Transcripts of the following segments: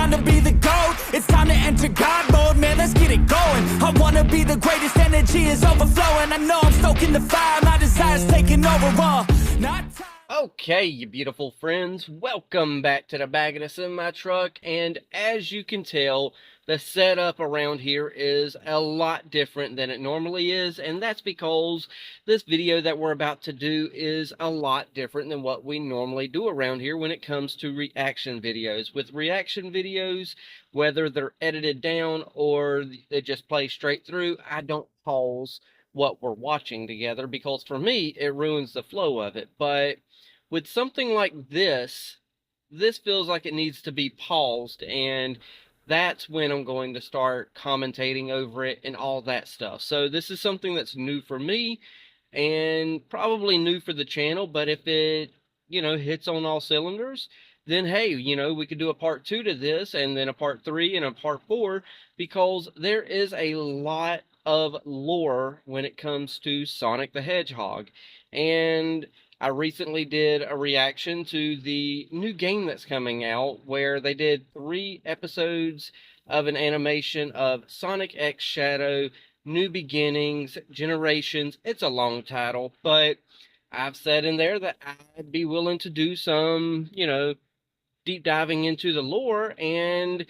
time to be the GOAT. It's time to enter God mode, man, let's get it going. I wanna be the greatest, energy is overflowing. I know I'm stoking the fire, my desire's taking over, not time. Okay, you beautiful friends, welcome back to the Bag of the Semi Truck, and as you can tell, the setup around here is a lot different than it normally is, and that's because this video that we're about to do is a lot different than what we normally do around here when it comes to reaction videos. With reaction videos, whether they're edited down or they just play straight through, I don't pause what we're watching together because for me, it ruins the flow of it. But with something like this feels like it needs to be paused, and that's when I'm going to start commentating over it and all that stuff. So this is something that's new for me and probably new for the channel, but if it, hits on all cylinders, then hey, we could do a part 2 to this and then a part 3 and a part 4, because there is a lot of lore when it comes to Sonic the Hedgehog. And I recently did a reaction to the new game that's coming out where they did 3 episodes of an animation of Sonic X Shadow, New Beginnings, Generations. It's a long title, but I've said in there that I'd be willing to do some, deep diving into the lore, and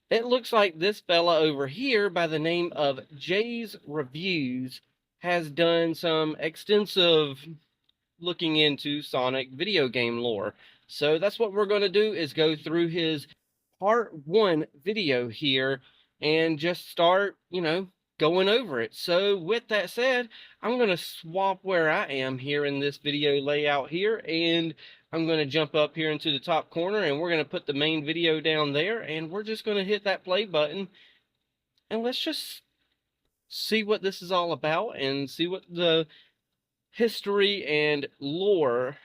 it looks like this fella over here by the name of Jay's Reviews has done some extensive looking into Sonic video game lore. So that's what we're going to do, is go through his part 1 video here and just start, going over it. So with that said, I'm going to swap where I am here in this video layout here, and I'm going to jump up here into the top corner, and we're going to put the main video down there, and we're just going to hit that play button, and let's just see what this is all about and see what the history and lore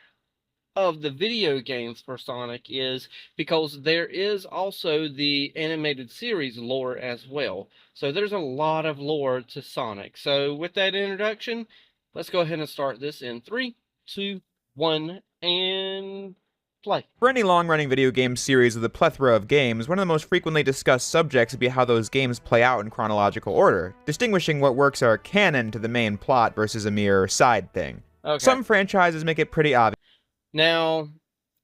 of the video games for Sonic is, because there is also the animated series lore as well. So there's a lot of lore to Sonic. So with that introduction, let's go ahead and start this in 3, 2, 1, and play. For any long-running video game series with a plethora of games, one of the most frequently discussed subjects would be how those games play out in chronological order, distinguishing what works are canon to the main plot versus a mere side thing. Okay. Some franchises make it pretty obvious. Now,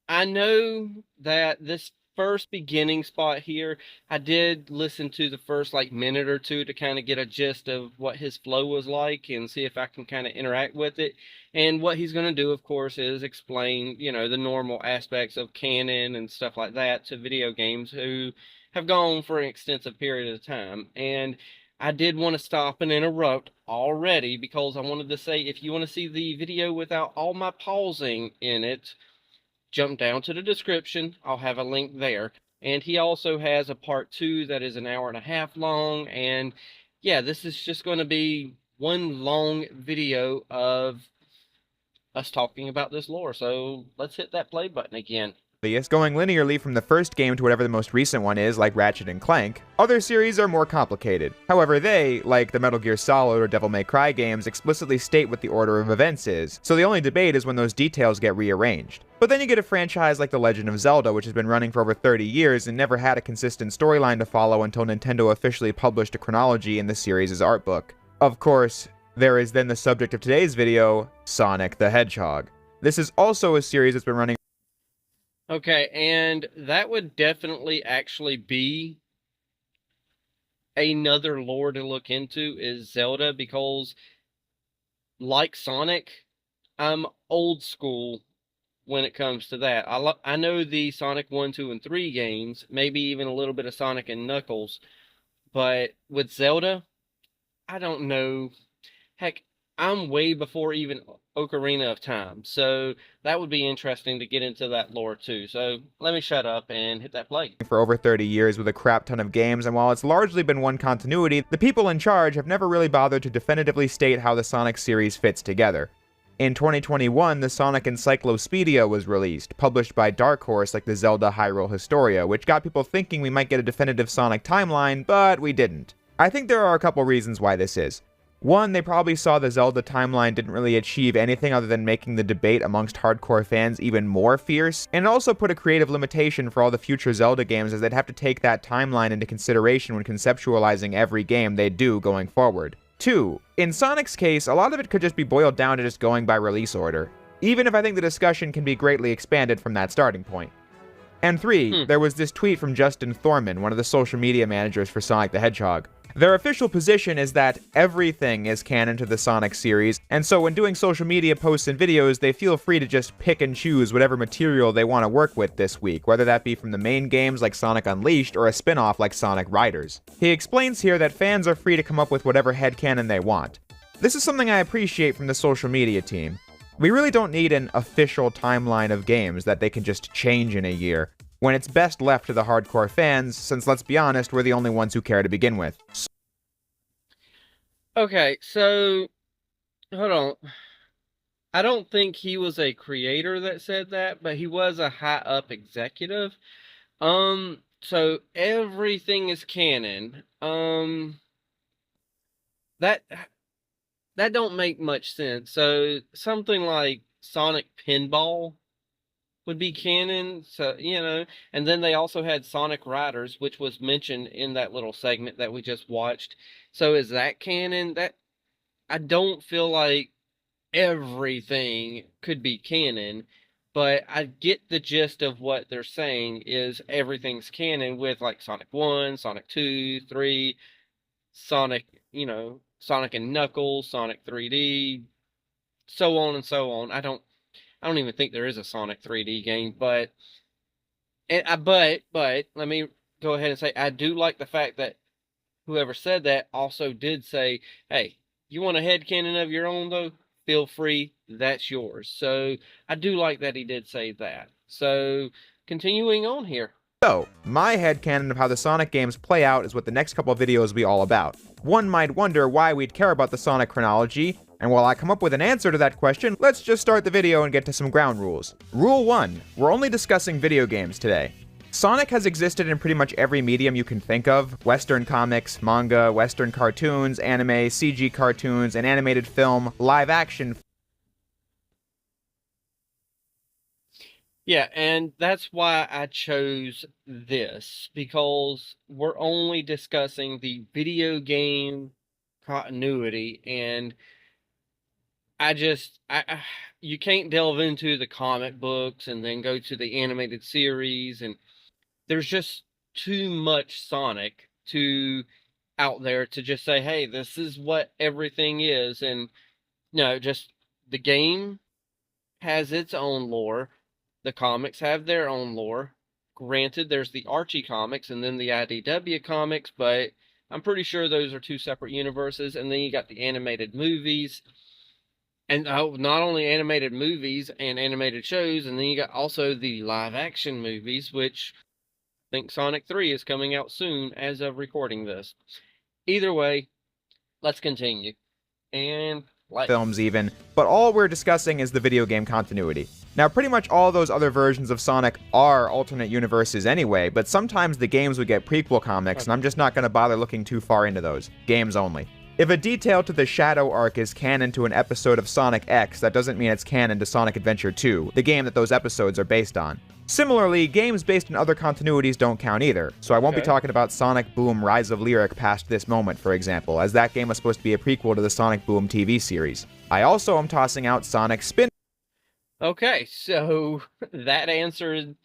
I know that this first beginning spot here, I did listen to the first minute or two to kind of get a gist of what his flow was like and see if I can kind of interact with it. And what he's going to do, of course, is explain, the normal aspects of canon and stuff like that to video games who have gone for an extensive period of time. And I did want to stop and interrupt already because I wanted to say, if you want to see the video without all my pausing in it, jump down to the description. I'll have a link there. And he also has a part 2 that is an hour and a half long. And yeah, this is just going to be one long video of us talking about this lore. So let's hit that play button again. Going linearly from the first game to whatever the most recent one is, like Ratchet and Clank. Other series are more complicated. However, they, like the Metal Gear Solid or Devil May Cry games, explicitly state what the order of events is, so the only debate is when those details get rearranged. But then you get a franchise like The Legend of Zelda, which has been running for over 30 years and never had a consistent storyline to follow until Nintendo officially published a chronology in the series' art book. Of course, there is then the subject of today's video, Sonic the Hedgehog. This is also a series that's been running. Okay, and that would definitely actually be another lore to look into, is Zelda, because like Sonic, I'm old school when it comes to that. I know the Sonic 1, 2, and 3 games, maybe even a little bit of Sonic and Knuckles, but with Zelda, I don't know. Heck, I'm way before even Ocarina of Time, so that would be interesting to get into that lore too. So let me shut up and hit that play. For over 30 years with a crap ton of games, and while it's largely been one continuity, the people in charge have never really bothered to definitively state how the Sonic series fits together. In 2021, the Sonic Encyclopedia was released, published by Dark Horse like the Zelda Hyrule Historia, which got people thinking we might get a definitive Sonic timeline, but we didn't. I think there are a couple reasons why this is. One, they probably saw the Zelda timeline didn't really achieve anything other than making the debate amongst hardcore fans even more fierce, and it also put a creative limitation for all the future Zelda games, as they'd have to take that timeline into consideration when conceptualizing every game they do going forward. Two, in Sonic's case, a lot of it could just be boiled down to just going by release order, even if I think the discussion can be greatly expanded from that starting point. And three, there was this tweet from Justin Thorman, one of the social media managers for Sonic the Hedgehog. Their official position is that everything is canon to the Sonic series, and so when doing social media posts and videos, they feel free to just pick and choose whatever material they want to work with this week, whether that be from the main games like Sonic Unleashed or a spin-off like Sonic Riders. He explains here that fans are free to come up with whatever headcanon they want. This is something I appreciate from the social media team. We really don't need an official timeline of games that they can just change in a year, when it's best left to the hardcore fans, since let's be honest, we're the only ones who care to begin with. Okay, so hold on. I don't think he was a creator that said that, but he was a high up executive. So everything is canon. That don't make much sense. So something like Sonic Pinball would be canon, so and then they also had Sonic Riders, which was mentioned in that little segment that we just watched. So is that canon? That I don't feel like everything could be canon, but I get the gist of what they're saying is everything's canon with like Sonic 1, Sonic 2, 3, Sonic, Sonic and Knuckles, Sonic 3D, so on and so on. I don't even think there is a Sonic 3D game, but let me go ahead and say I do like the fact that whoever said that also did say, "Hey, you want a headcanon of your own though? Feel free, that's yours." So I do like that he did say that. So continuing on here. So, my headcanon of how the Sonic games play out is what the next couple of videos will be all about. One might wonder why we'd care about the Sonic chronology, and while I come up with an answer to that question, let's just start the video and get to some ground rules. Rule 1. We're only discussing video games today. Sonic has existed in pretty much every medium you can think of: Western comics, manga, Western cartoons, anime, CG cartoons, and animated film, live action. Yeah, and that's why I chose this, because we're only discussing the video game continuity, and you can't delve into the comic books and then go to the animated series, and there's just too much Sonic out there to just say, hey, this is what everything is. And no, just the game has its own lore. The comics have their own lore. Granted, there's the Archie comics and then the IDW comics, but I'm pretty sure those are two separate universes. And then you got the animated movies. And not only animated movies and animated shows, and then you got also the live action movies, which I think Sonic 3 is coming out soon as of recording this. Either way, let's continue. And Films even, but all we're discussing is the video game continuity. Now, pretty much all those other versions of Sonic are alternate universes anyway, but sometimes the games would get prequel comics, and I'm just not going to bother looking too far into those. Games only. If a detail to the Shadow arc is canon to an episode of Sonic X, that doesn't mean it's canon to Sonic Adventure 2, the game that those episodes are based on. Similarly, games based in other continuities don't count either, so I won't be talking about Sonic Boom Rise of Lyric past this moment, for example, as that game was supposed to be a prequel to the Sonic Boom TV series. I also am tossing out Sonic Spin. Okay, so that answered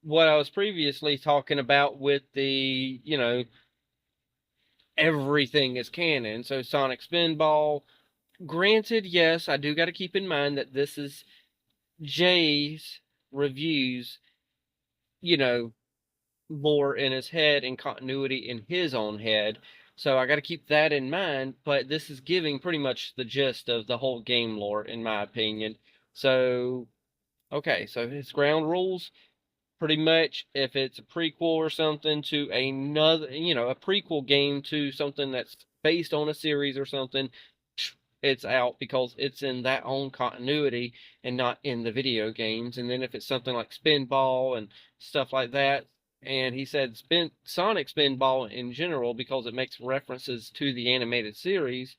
what I was previously talking about with the, everything is canon. So Sonic Spinball, granted, yes, I do got to keep in mind that this is Jay's reviews, lore in his head and continuity in his own head. So I got to keep that in mind, but this is giving pretty much the gist of the whole game lore, in my opinion. So, okay, so his ground rules, pretty much if it's a prequel or something to another, a prequel game to something that's based on a series or something, it's out because it's in that own continuity and not in the video games. And then if it's something like Spinball and stuff like that, and he said Sonic Spinball in general because it makes references to the animated series,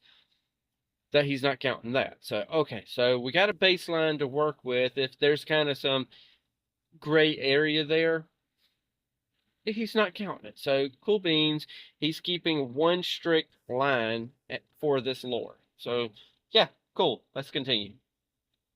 that he's not counting that. So, okay, so we got a baseline to work with. If there's kind of some gray area there, he's not counting it. So, cool beans. He's keeping one strict line for this lore. So, yeah, cool. Let's continue.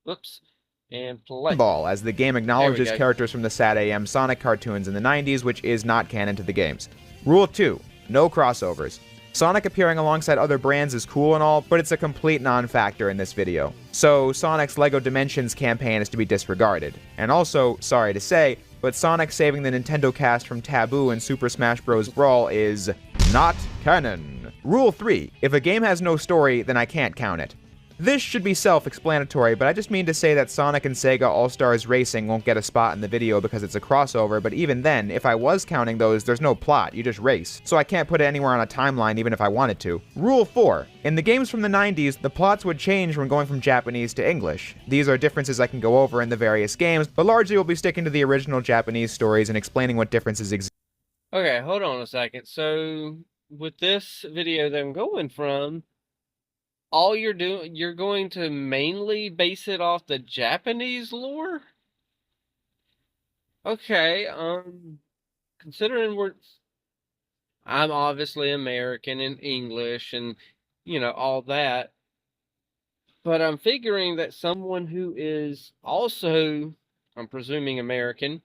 Whoops. And play. Ball, as the game There we acknowledges go. characters from the Sad AM Sonic cartoons in the 90s, which is not canon to the games. Rule 2. No crossovers. Sonic appearing alongside other brands is cool and all, but it's a complete non-factor in this video. So Sonic's LEGO Dimensions campaign is to be disregarded. And also, sorry to say, but Sonic saving the Nintendo cast from Taboo in Super Smash Bros. Brawl is not canon. Rule 3. If a game has no story, then I can't count it. This should be self-explanatory, but I just mean to say that Sonic and Sega All-Stars Racing won't get a spot in the video because it's a crossover, but even then, if I was counting those, there's no plot, you just race. So I can't put it anywhere on a timeline even if I wanted to. Rule 4. In the games from the 90s, the plots would change when going from Japanese to English. These are differences I can go over in the various games, but largely we'll be sticking to the original Japanese stories and explaining what differences exist. Okay, hold on a second. So, with this video that I'm going from, all you're going to mainly base it off the Japanese lore? Okay, considering I'm obviously American and English and, all that, but I'm figuring that someone who is also, I'm presuming American,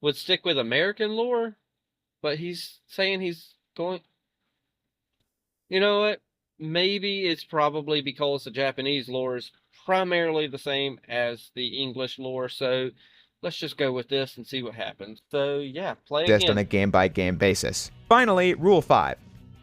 would stick with American lore, but he's saying he's going, you know what? Maybe it's probably because the Japanese lore is primarily the same as the English lore, so let's just go with this and see what happens. So yeah, play again. On a game-by-game basis. Finally, Rule 5.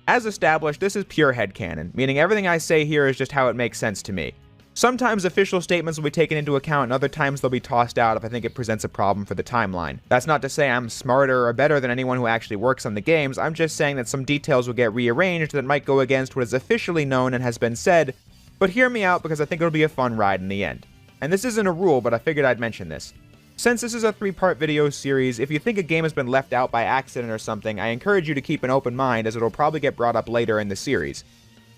As established, this is pure headcanon, meaning everything I say here is just how it makes sense to me. Sometimes official statements will be taken into account and other times they'll be tossed out if I think it presents a problem for the timeline. That's not to say I'm smarter or better than anyone who actually works on the games, I'm just saying that some details will get rearranged that might go against what is officially known and has been said, but hear me out because I think it'll be a fun ride in the end. And this isn't a rule, but I figured I'd mention this. Since this is a 3-part video series, if you think a game has been left out by accident or something, I encourage you to keep an open mind as it'll probably get brought up later in the series.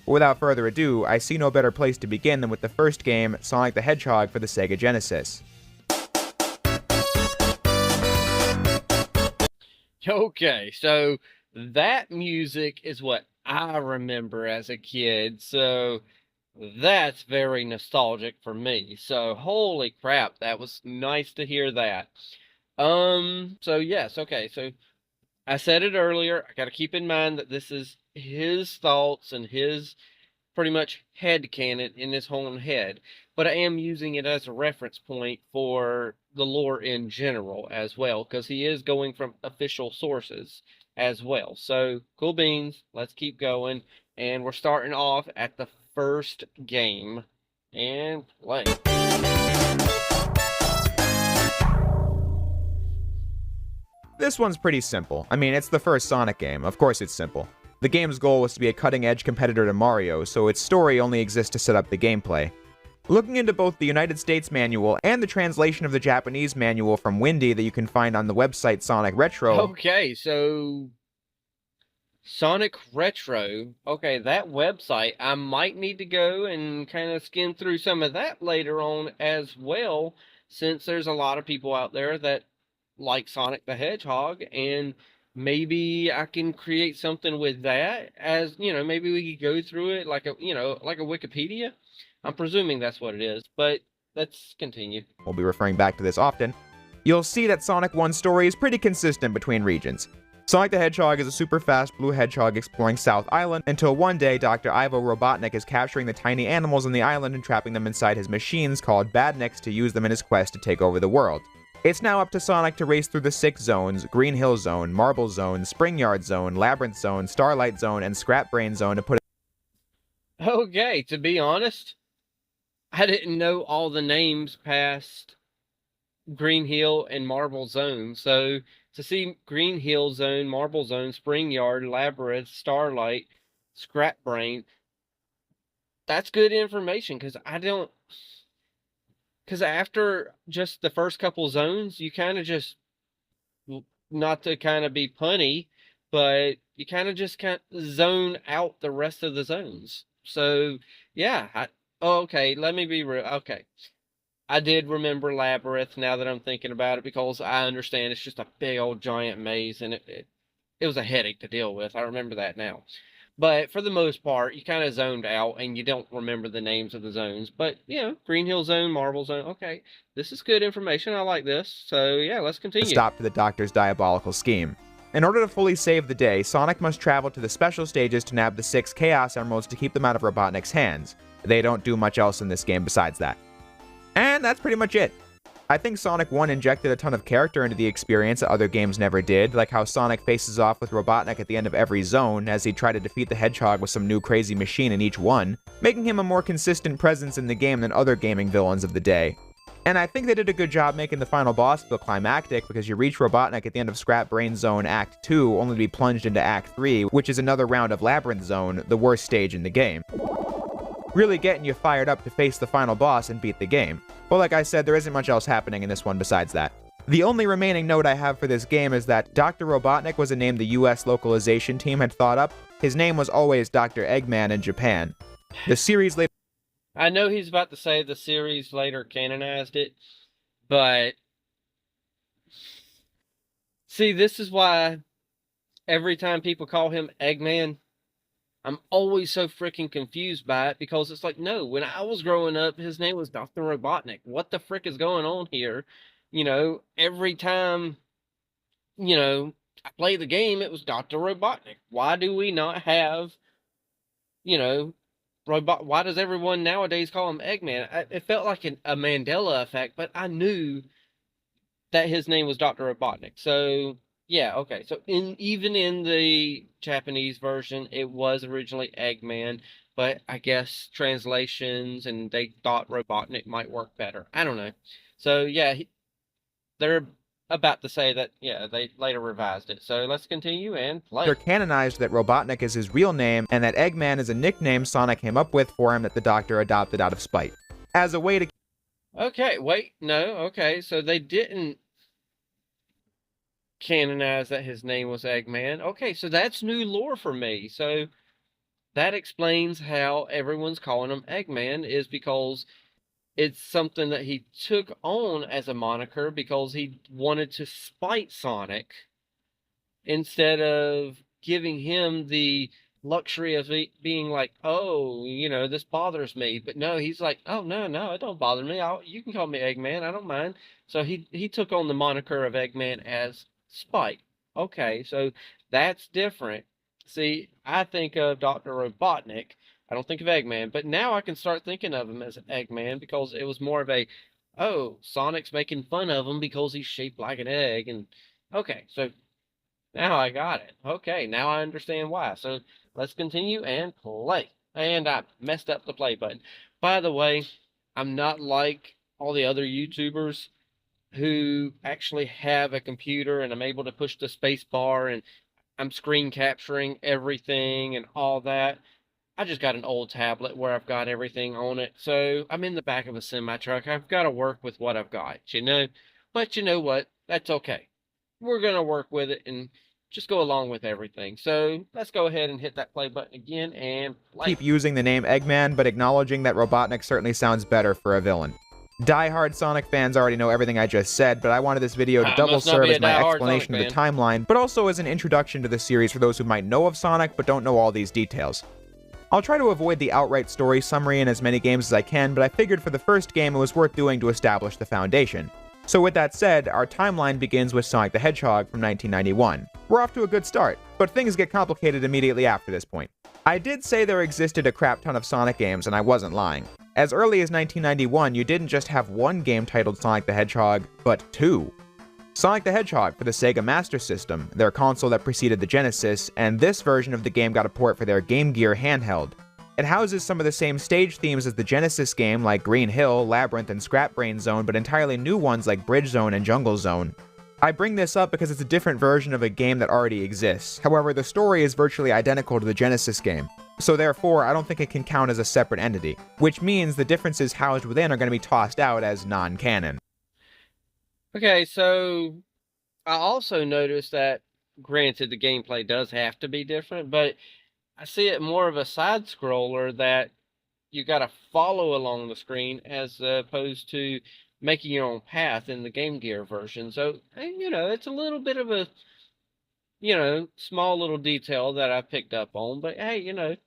Without further ado, I see no better place to begin than with the first game, Sonic the Hedgehog for the Sega Genesis. Okay, so that music is what I remember as a kid, so that's very nostalgic for me. So holy crap, that was nice to hear that. So yes, okay, so I said it earlier, I gotta keep in mind that this is his thoughts and his pretty much headcanon in his own head, but I am using it as a reference point for the lore in general as well, because he is going from official sources as well. So, cool beans, let's keep going, and we're starting off at the first game, and play. This one's pretty simple. I mean, it's the first Sonic game, of course it's simple. The game's goal was to be a cutting-edge competitor to Mario, so its story only exists to set up the gameplay. Looking into both the United States manual and the translation of the Japanese manual from Windy that you can find on the website Sonic Retro... Okay, so Sonic Retro, okay, that website, I might need to go and kind of skim through some of that later on as well, since there's a lot of people out there that like Sonic the Hedgehog, and maybe I can create something with that, as, maybe we could go through it like a, like a Wikipedia. I'm presuming that's what it is, but let's continue. We'll be referring back to this often. You'll see that Sonic 1's story is pretty consistent between regions. Sonic the Hedgehog is a super fast blue hedgehog exploring South Island until one day Dr. Ivo Robotnik is capturing the tiny animals on the island and trapping them inside his machines called Badniks to use them in his quest to take over the world. It's now up to Sonic to race through the 6 zones, Green Hill Zone, Marble Zone, Spring Yard Zone, Labyrinth Zone, Starlight Zone, and Scrap Brain Zone to put... Okay, to be honest, I didn't know all the names past Green Hill and Marble Zone, so to see Green Hill Zone, Marble Zone, Spring Yard, Labyrinth, Starlight, Scrap Brain, that's good information, because after just the first couple zones, you kind of just, not to kind of be punny, but you kind of just zone out the rest of the zones. So, yeah. Oh, okay, let me be real. Okay. I did remember Labyrinth now that I'm thinking about it because I understand it's just a big old giant maze and it was a headache to deal with. I remember that now. But for the most part, you kind of zoned out and you don't remember the names of the zones. But, Green Hill Zone, Marble Zone. Okay, this is good information. I like this. So, yeah, let's continue. Stop to the Doctor's diabolical scheme. In order to fully save the day, Sonic must travel to the special stages to nab the 6 Chaos Emeralds to keep them out of Robotnik's hands. They don't do much else in this game besides that. And that's pretty much it. I think Sonic 1 injected a ton of character into the experience that other games never did, like how Sonic faces off with Robotnik at the end of every zone as he tried to defeat the Hedgehog with some new crazy machine in each one, making him a more consistent presence in the game than other gaming villains of the day. And I think they did a good job making the final boss feel climactic because you reach Robotnik at the end of Scrap Brain Zone Act 2 only to be plunged into Act 3, which is another round of Labyrinth Zone, the worst stage in the game. Really getting you fired up to face the final boss and beat the game. But like I said, there isn't much else happening in this one besides that. The only remaining note I have for this game is that Dr. Robotnik was a name the US localization team had thought up. His name was always Dr. Eggman in Japan. The series later... I know he's about to say the series later canonized it, but... See, this is why every time people call him Eggman, I'm always so freaking confused by it because it's like, no, when I was growing up, his name was Dr. Robotnik. What the frick is going on here? Every time, I play the game, it was Dr. Robotnik. Why do we not have, why does everyone nowadays call him Eggman? It felt like a Mandela effect, but I knew that his name was Dr. Robotnik. So, yeah, okay. So even in the Japanese version, it was originally Eggman, but I guess translations and they thought Robotnik might work better. I don't know. So yeah, they're about to say that, yeah, they later revised it. So let's continue and play. They're canonized that Robotnik is his real name and that Eggman is a nickname Sonic came up with for him that the Doctor adopted out of spite. As a way to... Okay, wait, no, okay, so they didn't canonize that his name was Eggman. Okay, so that's new lore for me. So that explains how everyone's calling him Eggman is because it's something that he took on as a moniker because he wanted to spite Sonic instead of giving him the luxury of being like, oh, this bothers me. But no, he's like, oh, no, it don't bother me. You can call me Eggman. I don't mind. So he took on the moniker of Eggman as spite. Okay, so that's different. See, I think of Dr. Robotnik. I don't think of Eggman, but now I can start thinking of him as Eggman because it was more of a, oh, Sonic's making fun of him because he's shaped like an egg. And okay, so now I got it. Okay, now I understand why. So let's continue and play. And I messed up the play button. By the way, I'm not like all the other YouTubers who actually have a computer and I'm able to push the space bar and I'm screen capturing everything and all that. I just got an old tablet where I've got everything on it. So I'm in the back of a semi-truck. I've got to work with what I've got, But you know what? That's okay. We're going to work with it and just go along with everything. So let's go ahead and hit that play button again and play. Keep using the name Eggman, but acknowledging that Robotnik certainly sounds better for a villain. Die-hard Sonic fans already know everything I just said, but I wanted this video to double serve as my explanation of the timeline, but also as an introduction to the series for those who might know of Sonic but don't know all these details. I'll try to avoid the outright story summary in as many games as I can, but I figured for the first game it was worth doing to establish the foundation. So with that said, our timeline begins with Sonic the Hedgehog from 1991. We're off to a good start, but things get complicated immediately after this point. I did say there existed a crap ton of Sonic games, and I wasn't lying. As early as 1991, you didn't just have one game titled Sonic the Hedgehog, but two. Sonic the Hedgehog for the Sega Master System, their console that preceded the Genesis, and this version of the game got a port for their Game Gear handheld. It houses some of the same stage themes as the Genesis game like Green Hill, Labyrinth, and Scrap Brain Zone, but entirely new ones like Bridge Zone and Jungle Zone. I bring this up because it's a different version of a game that already exists. However, the story is virtually identical to the Genesis game. So therefore, I don't think it can count as a separate entity, which means the differences housed within are going to be tossed out as non-canon. Okay, so I also noticed that, granted, the gameplay does have to be different, but I see it more of a side scroller that you got to follow along the screen as opposed to making your own path in the Game Gear version. So, it's a little bit of a, small little detail that I picked up on, but hey,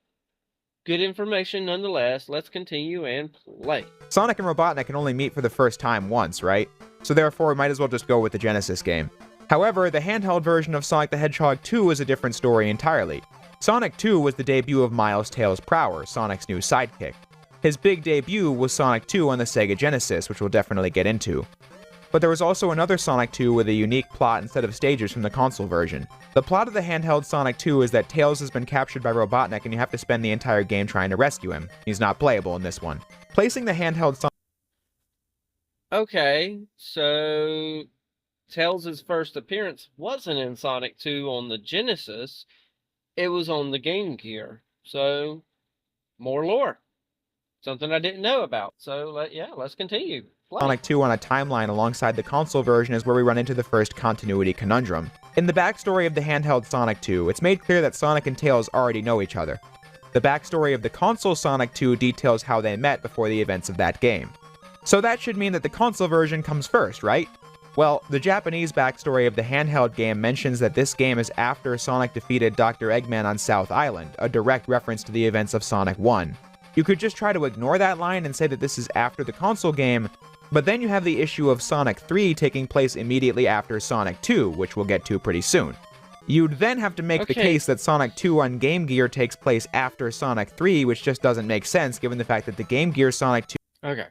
good information nonetheless. Let's continue and play. Sonic and Robotnik can only meet for the first time once, right? So therefore, we might as well just go with the Genesis game. However, the handheld version of Sonic the Hedgehog 2 is a different story entirely. Sonic 2 was the debut of Miles Tails Prower, Sonic's new sidekick. His big debut was Sonic 2 on the Sega Genesis, which we'll definitely get into. But there was also another Sonic 2 with a unique plot instead of stages from the console version. The plot of the handheld Sonic 2 is that Tails has been captured by Robotnik and you have to spend the entire game trying to rescue him. He's not playable in this one. Placing the handheld Sonic... Okay, so Tails' first appearance wasn't in Sonic 2 on the Genesis, it was on the Game Gear. So, more lore. Something I didn't know about. So, let's continue. Play. Sonic 2 on a timeline alongside the console version is where we run into the first continuity conundrum. In the backstory of the handheld Sonic 2, it's made clear that Sonic and Tails already know each other. The backstory of the console Sonic 2 details how they met before the events of that game. So that should mean that the console version comes first, right? Well, the Japanese backstory of the handheld game mentions that this game is after Sonic defeated Dr. Eggman on South Island, a direct reference to the events of Sonic 1. You could just try to ignore that line and say that this is after the console game, but then you have the issue of Sonic 3 taking place immediately after Sonic 2, which we'll get to pretty soon. You'd then have to make the case that Sonic 2 on Game Gear takes place after Sonic 3, which just doesn't make sense given the fact that the Game Gear Sonic 2... Okay.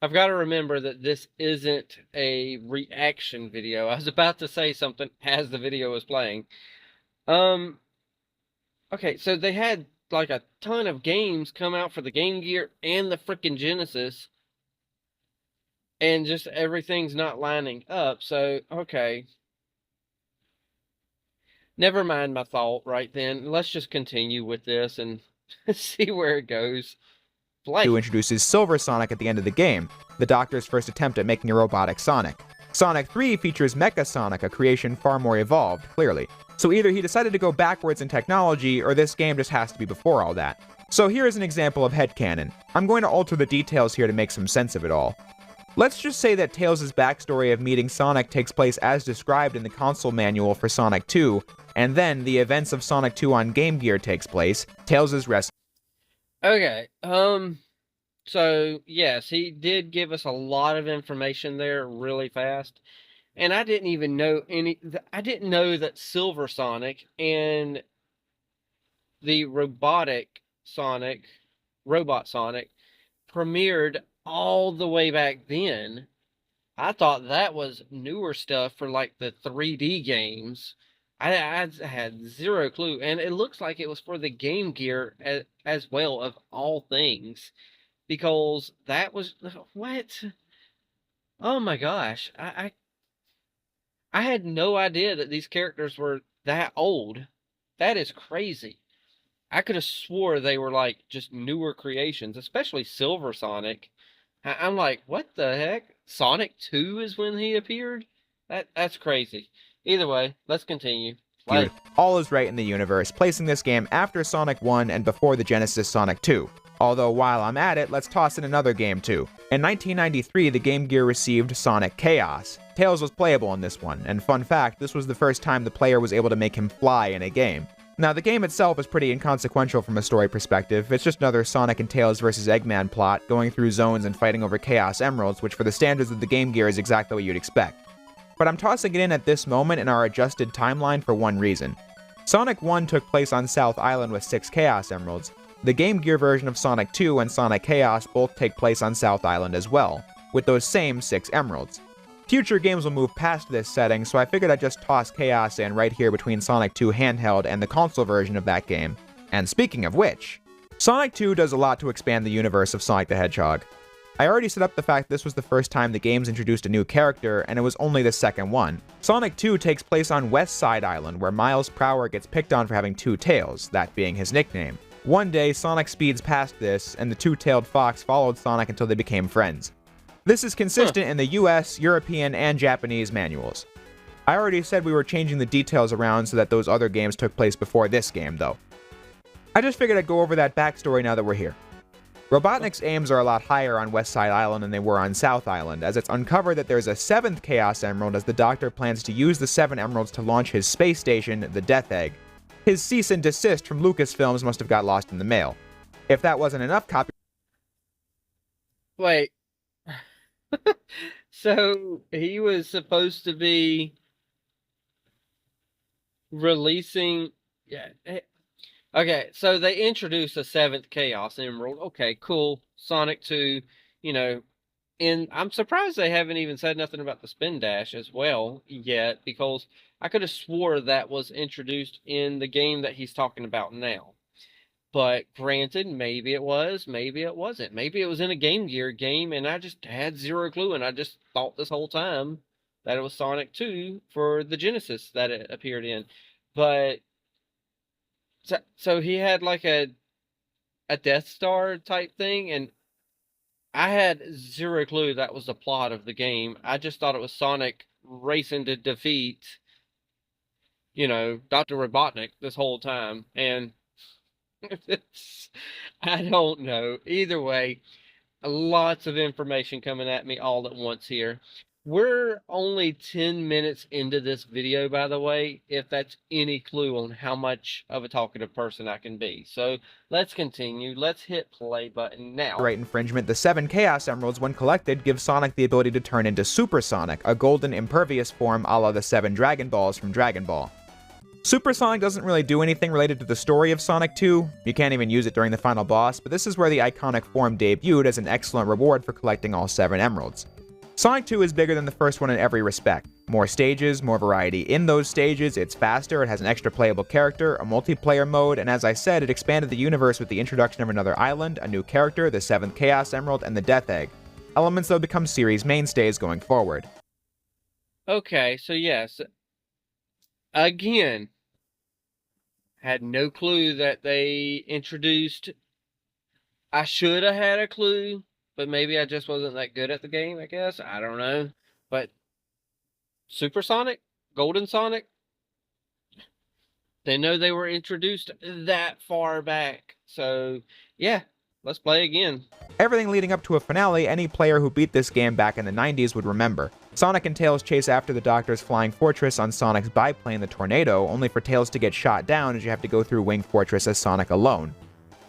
I've got to remember that this isn't a reaction video. I was about to say something as the video was playing. Okay, so they had like a ton of games come out for the Game Gear and the freaking Genesis, and just everything's not lining up. So, okay. Never mind my thought right then. Let's just continue with this and see where it goes. Play. 2 introduces Silver Sonic at the end of the game, the Doctor's first attempt at making a robotic Sonic. Sonic 3 features Mecha Sonic, a creation far more evolved, clearly. So either he decided to go backwards in technology, or this game just has to be before all that. So here is an example of headcanon. I'm going to alter the details here to make some sense of it all. Let's just say that Tails' backstory of meeting Sonic takes place as described in the console manual for Sonic 2, and then the events of Sonic 2 on Game Gear takes place, Tails' rescue. Okay, so yes, he did give us a lot of information there really fast. And I didn't even know I didn't know that Silver Sonic and the Robot Sonic, premiered all the way back then. I thought that was newer stuff for like the 3D games. I had zero clue, and it looks like it was for the Game Gear as well, of all things, because that was what? Oh my gosh, I had no idea that these characters were that old. That is crazy. I could have swore they were like just newer creations, especially Silver Sonic. I'm like, what the heck? Sonic 2 is when he appeared? That's crazy. Either way, let's continue. Like, all is right in the universe, placing this game after Sonic 1 and before the Genesis Sonic 2. Although while I'm at it, let's toss in another game too. In 1993, the Game Gear received Sonic Chaos. Tails was playable in this one, and fun fact, this was the first time the player was able to make him fly in a game. Now, the game itself is pretty inconsequential from a story perspective. It's just another Sonic and Tails vs. Eggman plot, going through zones and fighting over Chaos Emeralds, which for the standards of the Game Gear is exactly what you'd expect. But I'm tossing it in at this moment in our adjusted timeline for one reason. Sonic 1 took place on South Island with 6 Chaos Emeralds. The Game Gear version of Sonic 2 and Sonic Chaos both take place on South Island as well, with those same 6 emeralds. Future games will move past this setting, so I figured I'd just toss Chaos in right here between Sonic 2 handheld and the console version of that game. And speaking of which, Sonic 2 does a lot to expand the universe of Sonic the Hedgehog. I already set up the fact this was the first time the games introduced a new character, and it was only the second one. Sonic 2 takes place on West Side Island, where Miles Prower gets picked on for having 2 tails, that being his nickname. One day, Sonic speeds past this, and the 2-tailed fox followed Sonic until they became friends. This is consistent in the US, European, and Japanese manuals. I already said we were changing the details around so that those other games took place before this game, though. I just figured I'd go over that backstory now that we're here. Robotnik's aims are a lot higher on West Side Island than they were on South Island, as it's uncovered that there's a 7th Chaos Emerald as the Doctor plans to use the 7 emeralds to launch his space station, the Death Egg. His cease and desist from Lucasfilms must have got lost in the mail. If that wasn't enough copy... Wait. So, he was supposed to be releasing... Yeah. Okay, so they introduced a 7th Chaos Emerald. Okay, cool. Sonic 2, and I'm surprised they haven't even said nothing about the Spin Dash as well yet, because I could have swore that was introduced in the game that he's talking about now. But granted, maybe it was, maybe it wasn't. Maybe it was in a Game Gear game and I just had zero clue, and I just thought this whole time that it was Sonic 2 for the Genesis that it appeared in. But so he had like a Death Star type thing, and I had zero clue that was the plot of the game. I just thought it was Sonic racing to defeat, Dr. Robotnik this whole time. And I don't know. Either way, lots of information coming at me all at once here. We're only 10 minutes into this video, by the way, if that's any clue on how much of a talkative person I can be. So let's continue. Let's hit play button now. Right infringement, the 7 Chaos Emeralds, when collected, give Sonic the ability to turn into Super Sonic, a golden impervious form a la the 7 Dragon Balls from Dragon Ball. Super Sonic doesn't really do anything related to the story of Sonic 2. You can't even use it during the final boss, but this is where the iconic form debuted as an excellent reward for collecting all 7 emeralds. Sonic 2 is bigger than the first one in every respect. More stages, more variety in those stages, it's faster, it has an extra playable character, a multiplayer mode, and as I said, it expanded the universe with the introduction of another island, a new character, the 7th Chaos Emerald, and the Death Egg. Elements that will become series mainstays going forward. Okay, so yes. Again, had no clue that they introduced... I should have had a clue, but maybe I just wasn't that good at the game, I guess. I don't know. But Super Sonic? Golden Sonic? They know they were introduced that far back. So, yeah, let's play again. Everything leading up to a finale any player who beat this game back in the 90s would remember. Sonic and Tails chase after the Doctor's flying fortress on Sonic's biplane, the Tornado, only for Tails to get shot down as you have to go through Winged Fortress as Sonic alone.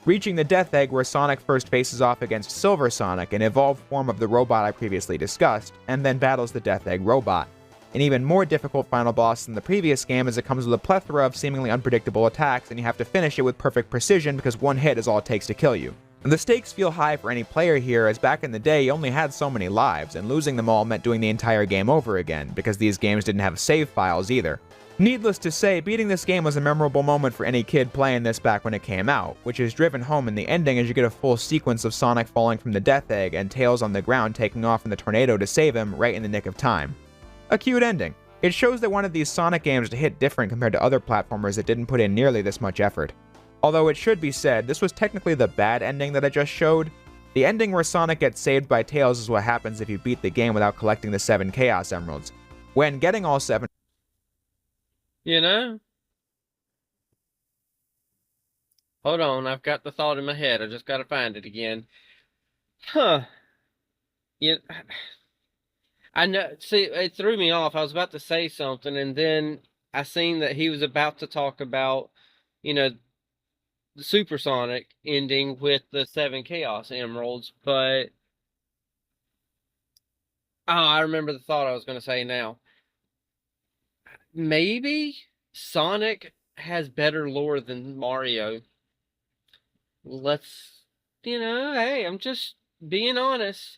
Reaching the Death Egg, where Sonic first faces off against Silver Sonic, an evolved form of the robot I previously discussed, and then battles the Death Egg robot. An even more difficult final boss than the previous game, as it comes with a plethora of seemingly unpredictable attacks, and you have to finish it with perfect precision because one hit is all it takes to kill you. The stakes feel high for any player here, as back in the day you only had so many lives, and losing them all meant doing the entire game over again, because these games didn't have save files either. Needless to say, beating this game was a memorable moment for any kid playing this back when it came out, which is driven home in the ending as you get a full sequence of Sonic falling from the Death Egg and Tails on the ground taking off in the tornado to save him right in the nick of time. A cute ending. It shows they wanted these Sonic games to hit different compared to other platformers that didn't put in nearly this much effort. Although it should be said, this was technically the bad ending that I just showed. The ending where Sonic gets saved by Tails is what happens if you beat the game without collecting the 7 Chaos Emeralds. When getting all 7... Hold on, I've got the thought in my head. I just got to find it again. Huh. I know, see, it threw me off. I was about to say something, and then I seen that he was about to talk about, the Super Sonic ending with the 7 Chaos Emeralds, but... Oh, I remember the thought I was going to say now. Maybe Sonic has better lore than Mario. Hey, I'm just being honest.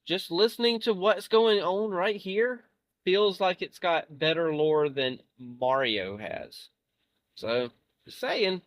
Just listening to what's going on right here feels like it's got better lore than Mario has. So, just saying.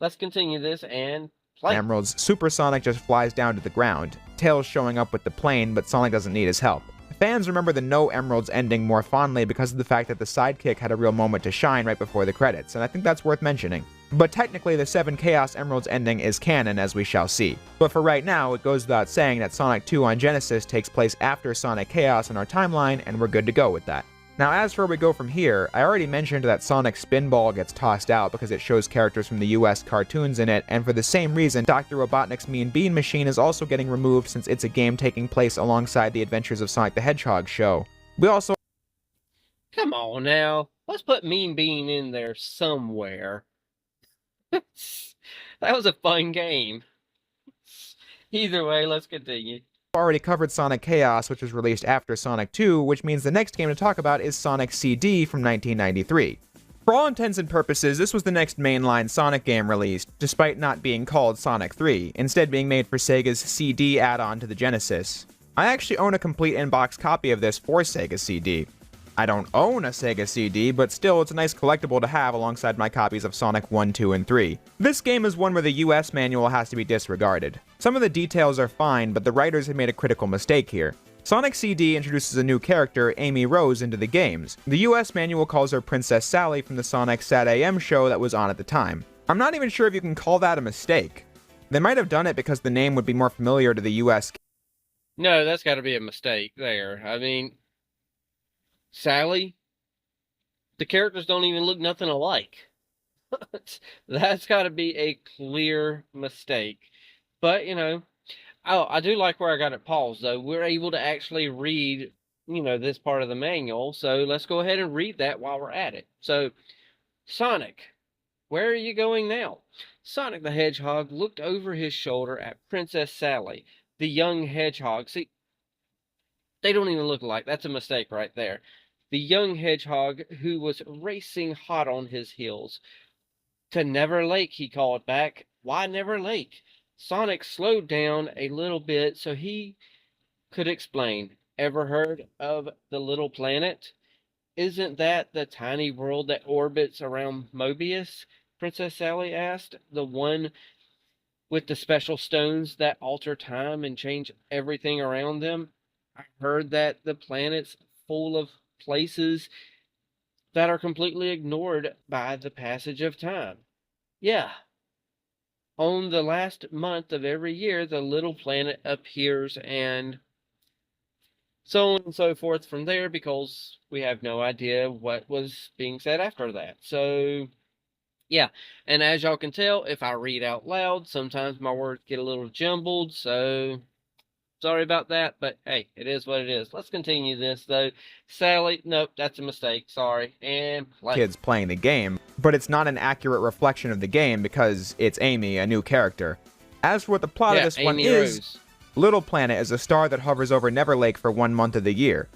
Let's continue this and play. Emeralds, Super Sonic just flies down to the ground, Tails showing up with the plane, but Sonic doesn't need his help. Fans remember the No Emeralds ending more fondly because of the fact that the sidekick had a real moment to shine right before the credits, and I think that's worth mentioning. But technically the 7 Chaos Emeralds ending is canon, as we shall see. But for right now, it goes without saying that Sonic 2 on Genesis takes place after Sonic Chaos in our timeline, and we're good to go with that. Now as for where we go from here, I already mentioned that Sonic Spinball gets tossed out because it shows characters from the US cartoons in it, and for the same reason, Dr. Robotnik's Mean Bean Machine is also getting removed since it's a game taking place alongside the adventures of Sonic the Hedgehog show. We also... Come on now, let's put Mean Bean in there somewhere. That was a fun game. Either way, let's continue. Already covered Sonic Chaos, which was released after Sonic 2, which means the next game to talk about is Sonic CD from 1993. For all intents and purposes, this was the next mainline Sonic game released, despite not being called Sonic 3, instead being made for Sega's CD add-on to the Genesis. I actually own a complete in-box copy of this for Sega CD. I don't own a Sega CD, but still it's a nice collectible to have alongside my copies of Sonic 1, 2, and 3. This game is one where the US manual has to be disregarded. Some of the details are fine, but the writers have made a critical mistake here. Sonic CD introduces a new character, Amy Rose, into the games. The US manual calls her Princess Sally from the Sonic Sat AM show that was on at the time. I'm not even sure if you can call that a mistake. They might have done it because the name would be more familiar to the US. No, that's got to be a mistake there. I mean, Sally, the characters don't even look nothing alike. That's got to be a clear mistake. But, you know, oh, I do like where I got it paused, though. We're able to actually read, this part of the manual. So let's go ahead and read that while we're at it. So, Sonic, where are you going now? Sonic the Hedgehog looked over his shoulder at Princess Sally, the young hedgehog. See, they don't even look alike. That's a mistake right there. The young hedgehog who was racing hot on his heels. To Never Lake, he called back. Why Never Lake? Sonic slowed down a little bit so he could explain. Ever heard of the little planet? Isn't that the tiny world that orbits around Mobius? Princess Sally asked. The one with the special stones that alter time and change everything around them? I heard that the planet's full of places that are completely ignored by the passage of time. Yeah. On the last month of every year, the little planet appears, and so on and so forth from there, because we have no idea what was being said after that. So, yeah. And as y'all can tell, if I read out loud, sometimes my words get a little jumbled, so sorry about that, but hey, it is what it is. Let's continue this, though. Sally, nope, that's a mistake. Sorry. And play. Kids playing the game, but it's not an accurate reflection of the game because it's Amy, a new character. As for what the plot of this one is, Little Planet is a star that hovers over Never Lake for 1 month of the year.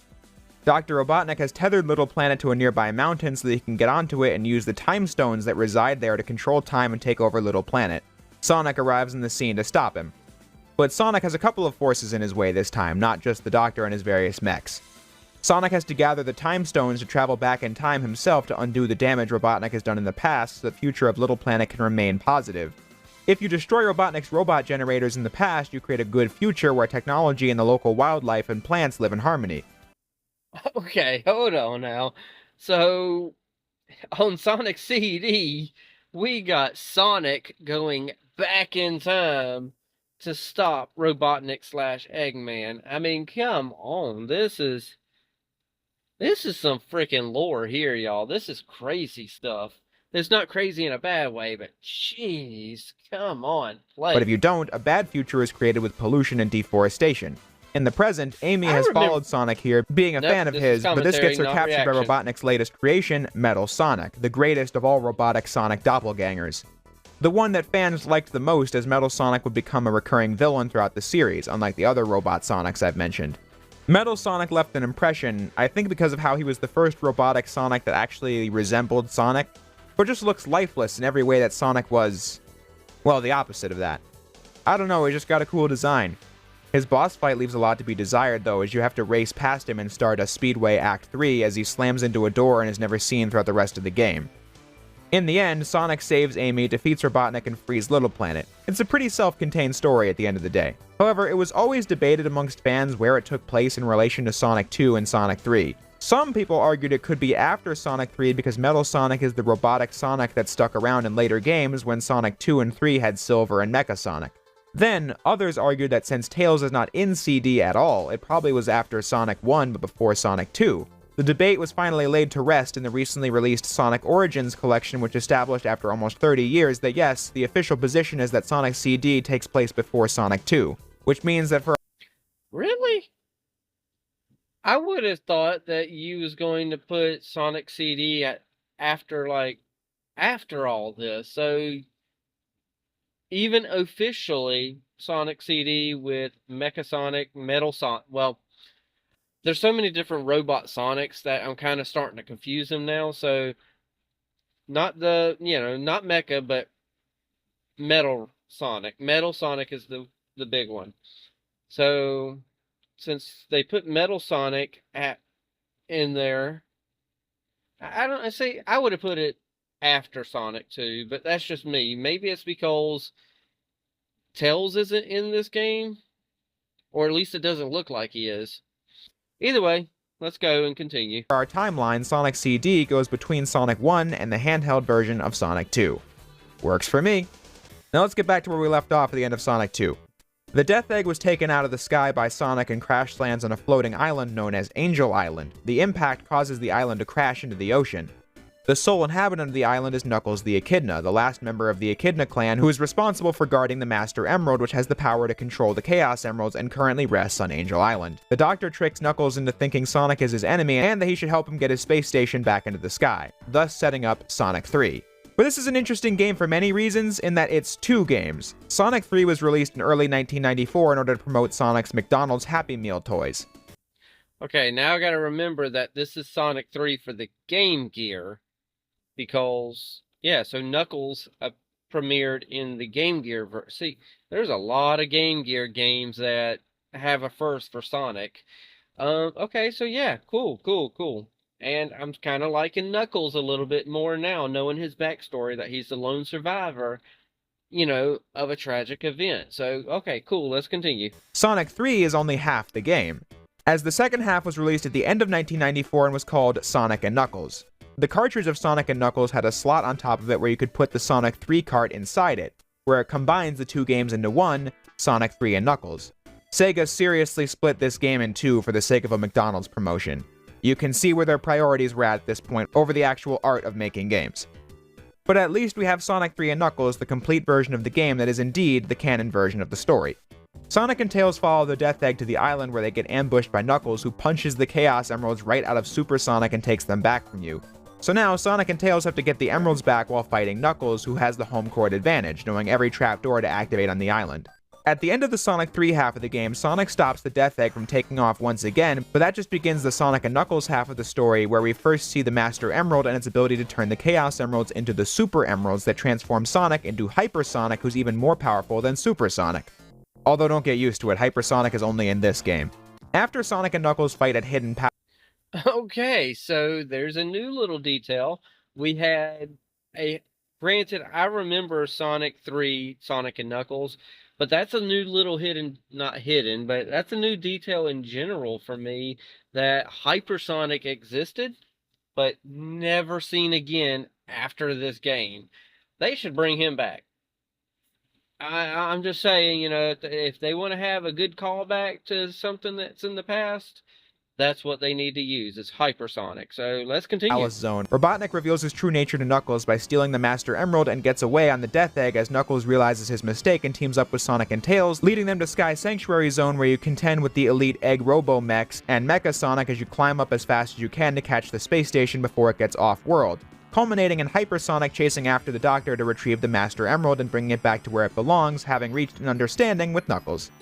Dr. Robotnik has tethered Little Planet to a nearby mountain so that he can get onto it and use the time stones that reside there to control time and take over Little Planet. Sonic arrives in the scene to stop him. But Sonic has a couple of forces in his way this time, not just the Doctor and his various mechs. Sonic has to gather the time stones to travel back in time himself to undo the damage Robotnik has done in the past so the future of Little Planet can remain positive. If you destroy Robotnik's robot generators in the past, you create a good future where technology and the local wildlife and plants live in harmony. Okay, hold on now. So, on Sonic CD, we got Sonic going back in time to stop Robotnik / Eggman. I mean, come on. This is some freaking lore here, y'all. This is crazy stuff. It's not crazy in a bad way, but jeez, come on. Play. But if you don't, a bad future is created with pollution and deforestation. In the present, Amy has followed Sonic here, being a fan of his, but this gets her captured by Robotnik's latest creation, Metal Sonic, the greatest of all robotic Sonic doppelgangers. The one that fans liked the most, as Metal Sonic would become a recurring villain throughout the series, unlike the other robot Sonics I've mentioned. Metal Sonic left an impression, I think because of how he was the first robotic Sonic that actually resembled Sonic, but just looks lifeless in every way that Sonic was, well, the opposite of that. I don't know, he just got a cool design. His boss fight leaves a lot to be desired, though, as you have to race past him in Stardust Speedway Act 3 as he slams into a door and is never seen throughout the rest of the game. In the end, Sonic saves Amy, defeats Robotnik, and frees Little Planet. It's a pretty self-contained story at the end of the day. However, it was always debated amongst fans where it took place in relation to Sonic 2 and Sonic 3. Some people argued it could be after Sonic 3 because Metal Sonic is the robotic Sonic that stuck around in later games when Sonic 2 and 3 had Silver and Mecha Sonic. Then, others argued that since Tails is not in CD at all, it probably was after Sonic 1 but before Sonic 2. The debate was finally laid to rest in the recently released Sonic Origins collection, which established after almost 30 years that yes, the official position is that Sonic CD takes place before Sonic 2, which means that for... Really? I would have thought that you was going to put Sonic CD after all this. So even officially, Sonic CD with Mecha Sonic, Metal Sonic. Well, there's so many different robot Sonics that I'm kind of starting to confuse them now. So not not Mecha, but Metal Sonic. Metal Sonic is the big one. So since they put Metal Sonic in there, I say I would have put it after Sonic 2, but that's just me. Maybe it's because Tails isn't in this game, or at least it doesn't look like he is. Either way, let's go and continue. our timeline, Sonic CD goes between Sonic 1 and the handheld version of Sonic 2. Works for me. Now let's get back to where we left off at the end of Sonic 2. The Death Egg was taken out of the sky by Sonic and crash lands on a floating island known as Angel Island. The impact causes the island to crash into the ocean. The sole inhabitant of the island is Knuckles the Echidna, the last member of the Echidna clan who is responsible for guarding the Master Emerald, which has the power to control the Chaos Emeralds and currently rests on Angel Island. The Doctor tricks Knuckles into thinking Sonic is his enemy and that he should help him get his space station back into the sky, thus setting up Sonic 3. But this is an interesting game for many reasons, in that it's two games. Sonic 3 was released in early 1994 in order to promote Sonic's McDonald's Happy Meal toys. Okay, now I gotta remember that this is Sonic 3 for the Game Gear, because, yeah, so Knuckles premiered in the Game Gear See, there's a lot of Game Gear games that have a first for Sonic. Okay, so yeah, cool. And I'm kind of liking Knuckles a little bit more now, knowing his backstory, that he's the lone survivor, of a tragic event. So, okay, cool, let's continue. Sonic 3 is only half the game, as the second half was released at the end of 1994 and was called Sonic and Knuckles. The cartridge of Sonic and Knuckles had a slot on top of it where you could put the Sonic 3 cart inside it, where it combines the two games into one, Sonic 3 and Knuckles. Sega seriously split this game in two for the sake of a McDonald's promotion. You can see where their priorities were at this point over the actual art of making games. But at least we have Sonic 3 and Knuckles, the complete version of the game that is indeed the canon version of the story. Sonic and Tails follow the Death Egg to the island where they get ambushed by Knuckles, who punches the Chaos Emeralds right out of Super Sonic and takes them back from you. So now Sonic and Tails have to get the Emeralds back while fighting Knuckles, who has the home court advantage, knowing every trapdoor to activate on the island. At the end of the Sonic 3 half of the game, Sonic stops the Death Egg from taking off once again, but that just begins the Sonic and Knuckles half of the story, where we first see the Master Emerald and its ability to turn the Chaos Emeralds into the Super Emeralds that transform Sonic into Hyper Sonic, who's even more powerful than Super Sonic. Although don't get used to it, Hyper Sonic is only in this game. After Sonic and Knuckles fight at Hidden Power... Okay, so there's a new little detail. We had granted, I remember Sonic 3, Sonic and Knuckles, but that's a new little not hidden, but that's a new detail in general for me, that Hypersonic existed, but never seen again after this game. They should bring him back. I'm just saying, if they want to have a good callback to something that's in the past, that's what they need to use, is Hypersonic. So let's continue. Alice Zone. Robotnik reveals his true nature to Knuckles by stealing the Master Emerald and gets away on the Death Egg as Knuckles realizes his mistake and teams up with Sonic and Tails, leading them to Sky Sanctuary Zone, where you contend with the elite Egg Robo Mechs and Mecha Sonic as you climb up as fast as you can to catch the space station before it gets off-world, culminating in Hypersonic chasing after the Doctor to retrieve the Master Emerald and bringing it back to where it belongs, having reached an understanding with Knuckles.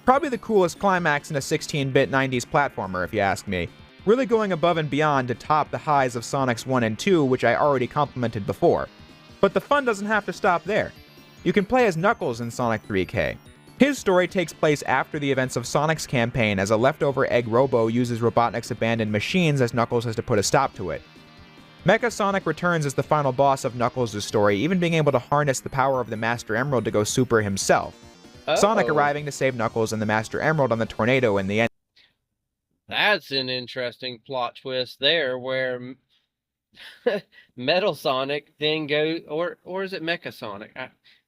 Probably the coolest climax in a 16-bit 90s platformer, if you ask me. Really going above and beyond to top the highs of Sonic's 1 and 2, which I already complimented before. But the fun doesn't have to stop there. You can play as Knuckles in Sonic 3K. His story takes place after the events of Sonic's campaign, as a leftover Egg Robo uses Robotnik's abandoned machines as Knuckles has to put a stop to it. Mecha Sonic returns as the final boss of Knuckles' story, even being able to harness the power of the Master Emerald to go super himself. Sonic arriving to save Knuckles and the Master Emerald on the tornado in the end. That's an interesting plot twist there, where Metal Sonic then goes, or is it Mecha Sonic?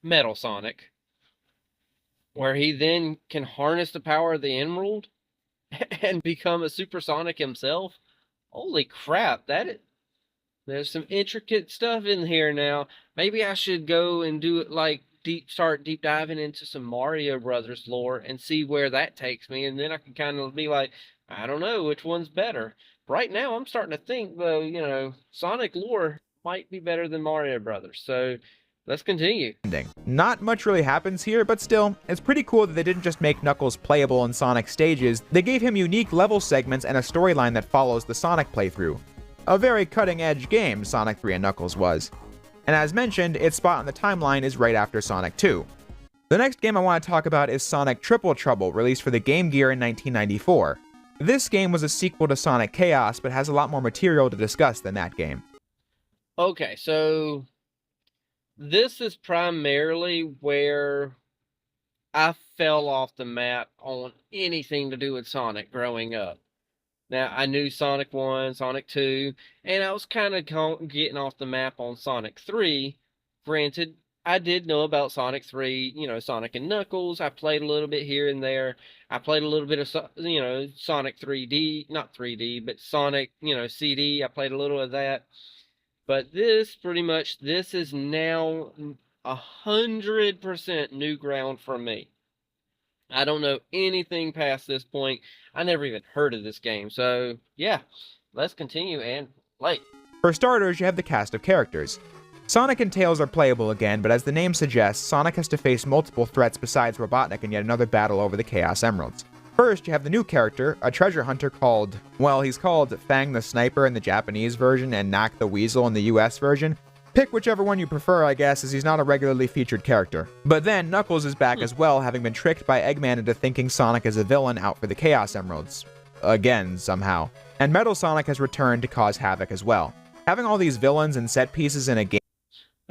Metal Sonic. Where he then can harness the power of the Emerald and become a Super Sonic himself. Holy crap, there's some intricate stuff in here now. Maybe I should go and do it like start deep diving into some Mario Brothers lore and see where that takes me, and then I can kind of be like, I don't know which one's better. Right now, I'm starting to think though, Sonic lore might be better than Mario Brothers. So let's continue. Not much really happens here, but still, it's pretty cool that they didn't just make Knuckles playable in Sonic stages, they gave him unique level segments and a storyline that follows the Sonic playthrough. A very cutting-edge game Sonic 3 and Knuckles was. And as mentioned, its spot on the timeline is right after Sonic 2. The next game I want to talk about is Sonic Triple Trouble, released for the Game Gear in 1994. This game was a sequel to Sonic Chaos, but has a lot more material to discuss than that game. Okay, so this is primarily where I fell off the map on anything to do with Sonic growing up. Now, I knew Sonic 1, Sonic 2, and I was kind of getting off the map on Sonic 3. Granted, I did know about Sonic 3, Sonic and Knuckles. I played a little bit here and there. I played a little bit of, Sonic 3D, not 3D, but Sonic, CD. I played a little of that. But this is now 100% new ground for me. I don't know anything past this point. I never even heard of this game. So, yeah, let's continue and play. For starters, you have the cast of characters. Sonic and Tails are playable again, but as the name suggests, Sonic has to face multiple threats besides Robotnik in yet another battle over the Chaos Emeralds. First, you have the new character, a treasure hunter called, he's called Fang the Sniper in the Japanese version and Knack the Weasel in the US version. Pick whichever one you prefer, I guess, as he's not a regularly featured character. But then, Knuckles is back as well, having been tricked by Eggman into thinking Sonic is a villain out for the Chaos Emeralds. Again, somehow. And Metal Sonic has returned to cause havoc as well. Having all these villains and set pieces in a game...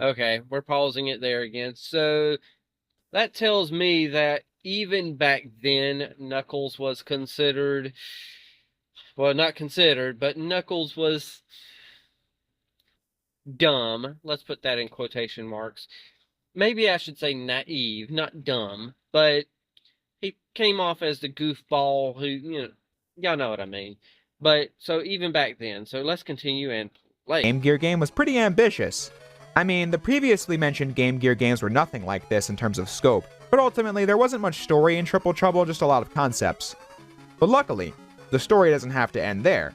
Okay, we're pausing it there again. So, that tells me that even back then, Knuckles was considered... Well, not considered, but Knuckles was... dumb. Let's put that in quotation marks. Maybe I should say naive, not dumb, but he came off as the goofball who, y'all know what I mean. But, so even back then, so let's continue and play. Game Gear game was pretty ambitious. I mean, the previously mentioned Game Gear games were nothing like this in terms of scope, but ultimately there wasn't much story in Triple Trouble, just a lot of concepts. But luckily, the story doesn't have to end there.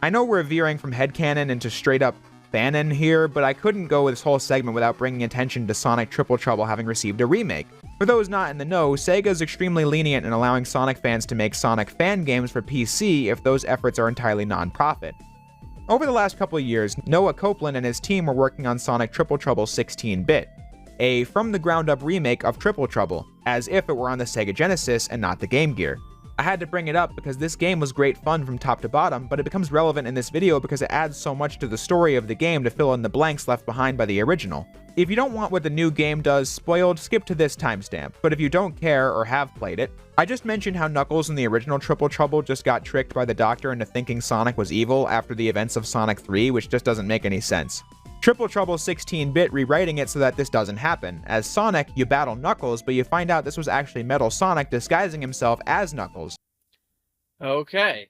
I know we're veering from headcanon into straight-up fanon here, but I couldn't go this whole segment without bringing attention to Sonic Triple Trouble having received a remake. For those not in the know, Sega is extremely lenient in allowing Sonic fans to make Sonic fan games for PC if those efforts are entirely non-profit. Over the last couple of years, Noah Copeland and his team were working on Sonic Triple Trouble 16-bit, a from-the-ground-up remake of Triple Trouble, as if it were on the Sega Genesis and not the Game Gear. I had to bring it up because this game was great fun from top to bottom, but it becomes relevant in this video because it adds so much to the story of the game to fill in the blanks left behind by the original. If you don't want what the new game does spoiled, skip to this timestamp, but if you don't care or have played it, I just mentioned how Knuckles in the original Triple Trouble just got tricked by the Doctor into thinking Sonic was evil after the events of Sonic 3, which just doesn't make any sense. Triple Trouble 16-bit rewriting it so that this doesn't happen. As Sonic, you battle Knuckles, but you find out this was actually Metal Sonic disguising himself as Knuckles. Okay.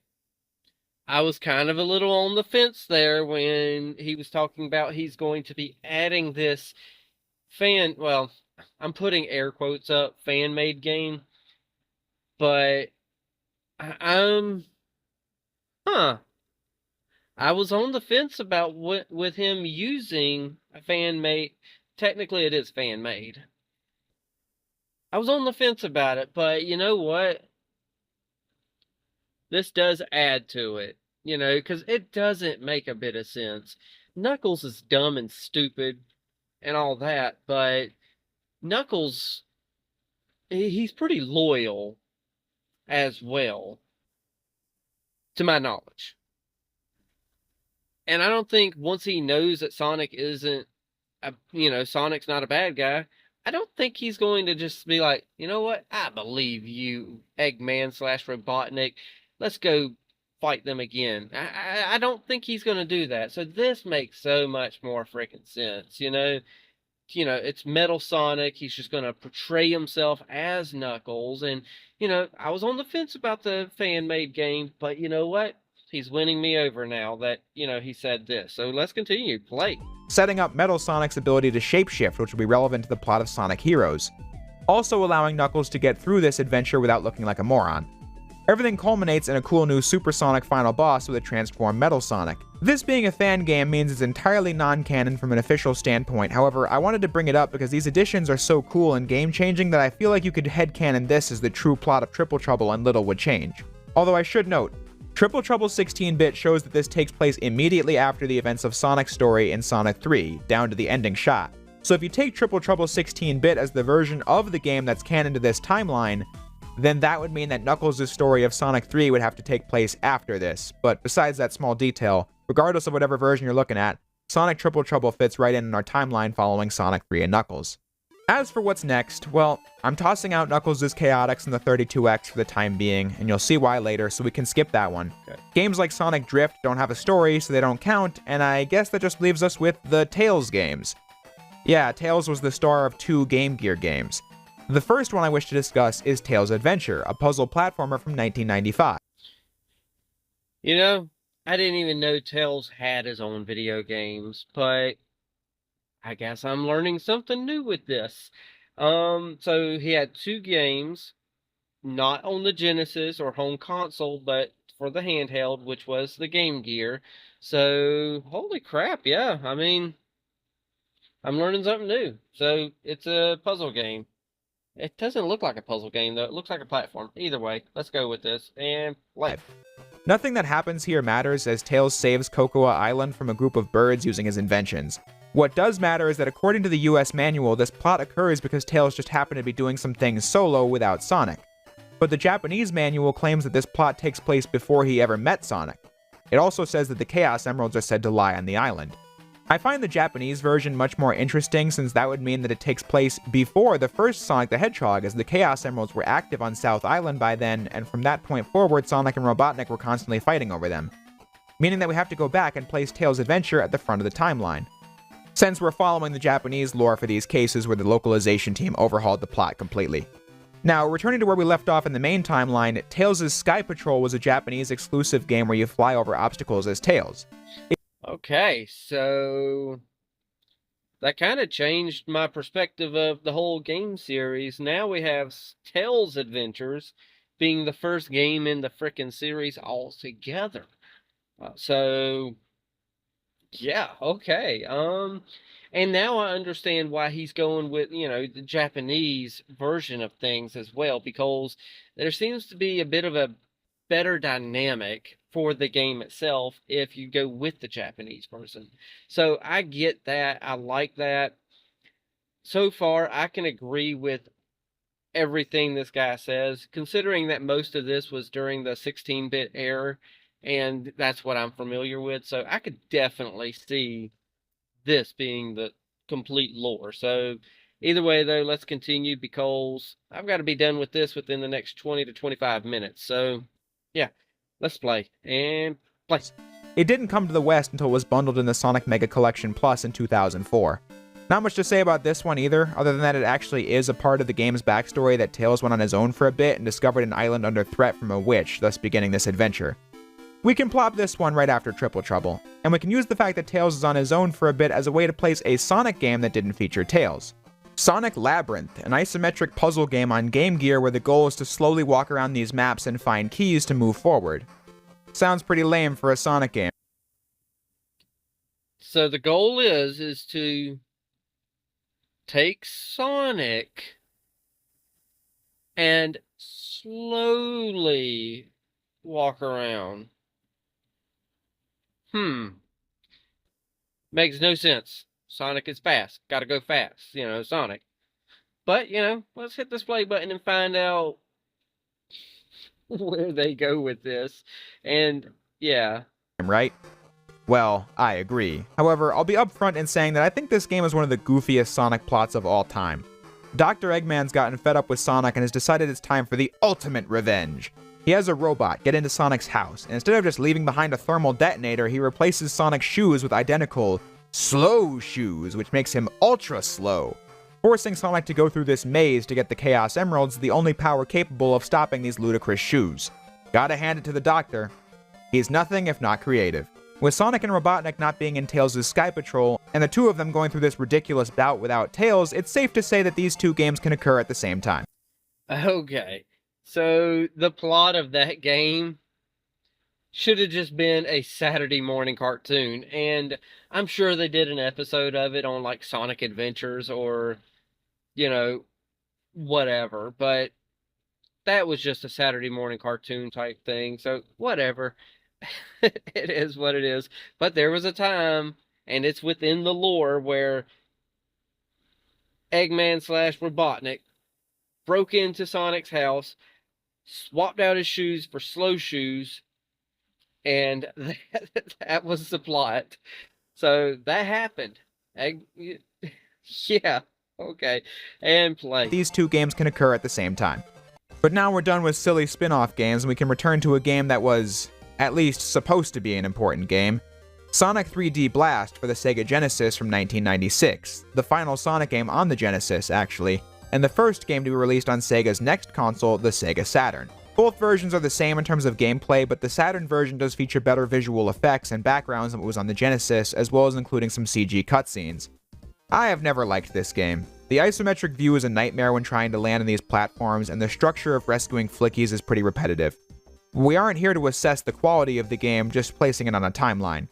I was kind of a little on the fence there when he was talking about he's going to be adding this I'm putting air quotes up, fan-made game. But, I was on the fence about with him using a fan-made, technically it is fan-made. I was on the fence about it, but you know what? This does add to it, because it doesn't make a bit of sense. Knuckles is dumb and stupid and all that, but Knuckles, he's pretty loyal as well, to my knowledge. And I don't think once he knows that Sonic isn't, Sonic's not a bad guy, I don't think he's going to just be like, you know what, I believe you, Eggman/Robotnik. Let's go fight them again. I don't think he's going to do that. So this makes so much more freaking sense, It's Metal Sonic. He's just going to portray himself as Knuckles. And, I was on the fence about the fan-made game, but you know what? He's winning me over now that, he said this. So let's continue. Play. setting up Metal Sonic's ability to shapeshift, which will be relevant to the plot of Sonic Heroes, also allowing Knuckles to get through this adventure without looking like a moron. Everything culminates in a cool new Supersonic final boss with a transformed Metal Sonic. This being a fan game means it's entirely non-canon from an official standpoint, however, I wanted to bring it up because these additions are so cool and game-changing that I feel like you could headcanon this as the true plot of Triple Trouble and little would change. Although I should note, Triple Trouble 16-bit shows that this takes place immediately after the events of Sonic's story in Sonic 3, down to the ending shot. So if you take Triple Trouble 16-bit as the version of the game that's canon to this timeline, then that would mean that Knuckles' story of Sonic 3 would have to take place after this. But besides that small detail, regardless of whatever version you're looking at, Sonic Triple Trouble fits right in our timeline following Sonic 3 and Knuckles. As for what's next, well, I'm tossing out Knuckles' Chaotix and the 32X for the time being, and you'll see why later, so we can skip that one. Okay. Games like Sonic Drift don't have a story, so they don't count, and I guess that just leaves us with the Tails games. Yeah, Tails was the star of 2 Game Gear games. The first one I wish to discuss is Tails Adventure, a puzzle platformer from 1995. I didn't even know Tails had his own video games, but I guess I'm learning something new with this. So he had 2 games, not on the Genesis or home console, but for the handheld, which was the Game Gear. So, holy crap, yeah, I mean, I'm learning something new. So, it's a puzzle game. It doesn't look like a puzzle game, though. It looks like a platform. Either way, let's go with this. And play. Nothing that happens here matters, as Tails saves Cocoa Island from a group of birds using his inventions. What does matter is that according to the US manual, this plot occurs because Tails just happened to be doing some things solo without Sonic. But the Japanese manual claims that this plot takes place before he ever met Sonic. It also says that the Chaos Emeralds are said to lie on the island. I find the Japanese version much more interesting, since that would mean that it takes place before the first Sonic the Hedgehog, as the Chaos Emeralds were active on South Island by then, and from that point forward Sonic and Robotnik were constantly fighting over them. Meaning that we have to go back and place Tails' adventure at the front of the timeline. Since we're following the Japanese lore for these cases where the localization team overhauled the plot completely. Now, returning to where we left off in the main timeline, Tails' Sky Patrol was a Japanese exclusive game where you fly over obstacles as Tails. Okay, so that kind of changed my perspective of the whole game series. Now we have Tails Adventures being the first game in the frickin' series altogether. So, yeah, okay. And now I understand why he's going with, the Japanese version of things as well, because there seems to be a bit of a better dynamic for the game itself if you go with the Japanese version. So I get that. I like that. So far, I can agree with everything this guy says, considering that most of this was during the 16-bit era, and that's what I'm familiar with. So I could definitely see this being the complete lore. So either way, though, let's continue, because I've got to be done with this within the next 20 to 25 minutes. So yeah, let's play, and play. It didn't come to the West until it was bundled in the Sonic Mega Collection Plus in 2004. Not much to say about this one either, other than that it actually is a part of the game's backstory that Tails went on his own for a bit and discovered an island under threat from a witch, thus beginning this adventure. We can plop this one right after Triple Trouble, and we can use the fact that Tails is on his own for a bit as a way to place a Sonic game that didn't feature Tails. Sonic Labyrinth, an isometric puzzle game on Game Gear where the goal is to slowly walk around these maps and find keys to move forward. Sounds pretty lame for a Sonic game. So the goal is to take Sonic and slowly walk around. Makes no sense. Sonic is fast. Gotta go fast. Sonic. But, let's hit this play button and find out where they go with this. And, yeah. Right? Well, I agree. However, I'll be upfront in saying that I think this game is one of the goofiest Sonic plots of all time. Dr. Eggman's gotten fed up with Sonic and has decided it's time for the ultimate revenge. He has a robot get into Sonic's house, and instead of just leaving behind a thermal detonator, he replaces Sonic's shoes with identical slow shoes, which makes him ultra slow, forcing Sonic to go through this maze to get the Chaos Emeralds, the only power capable of stopping these ludicrous shoes. Gotta hand it to the Doctor. He's nothing if not creative. With Sonic and Robotnik not being in Tails' Sky Patrol, and the two of them going through this ridiculous bout without Tails, it's safe to say that these two games can occur at the same time. Okay, so the plot of that game should have just been a Saturday morning cartoon, and I'm sure they did an episode of it on like Sonic Adventures or, you know, whatever, but that was just a Saturday morning cartoon type thing, so whatever. It is what it is. But there was a time, and it's within the lore, where Eggman slash Robotnik broke into Sonic's house, swapped out his shoes for slow shoes, and that was the plot. So that happened. Yeah, okay. And play. These two games can occur at the same time. But now we're done with silly spin-off games, and we can return to a game that was, at least, supposed to be an important game. Sonic 3D Blast for the Sega Genesis from 1996, the final Sonic game on the Genesis, actually, and the first game to be released on Sega's next console, the Sega Saturn. Both versions are the same in terms of gameplay, but the Saturn version does feature better visual effects and backgrounds than what was on the Genesis, as well as including some CG cutscenes. I have never liked this game. The isometric view is a nightmare when trying to land on these platforms, and the structure of rescuing flickies is pretty repetitive. We aren't here to assess the quality of the game, just placing it on a timeline.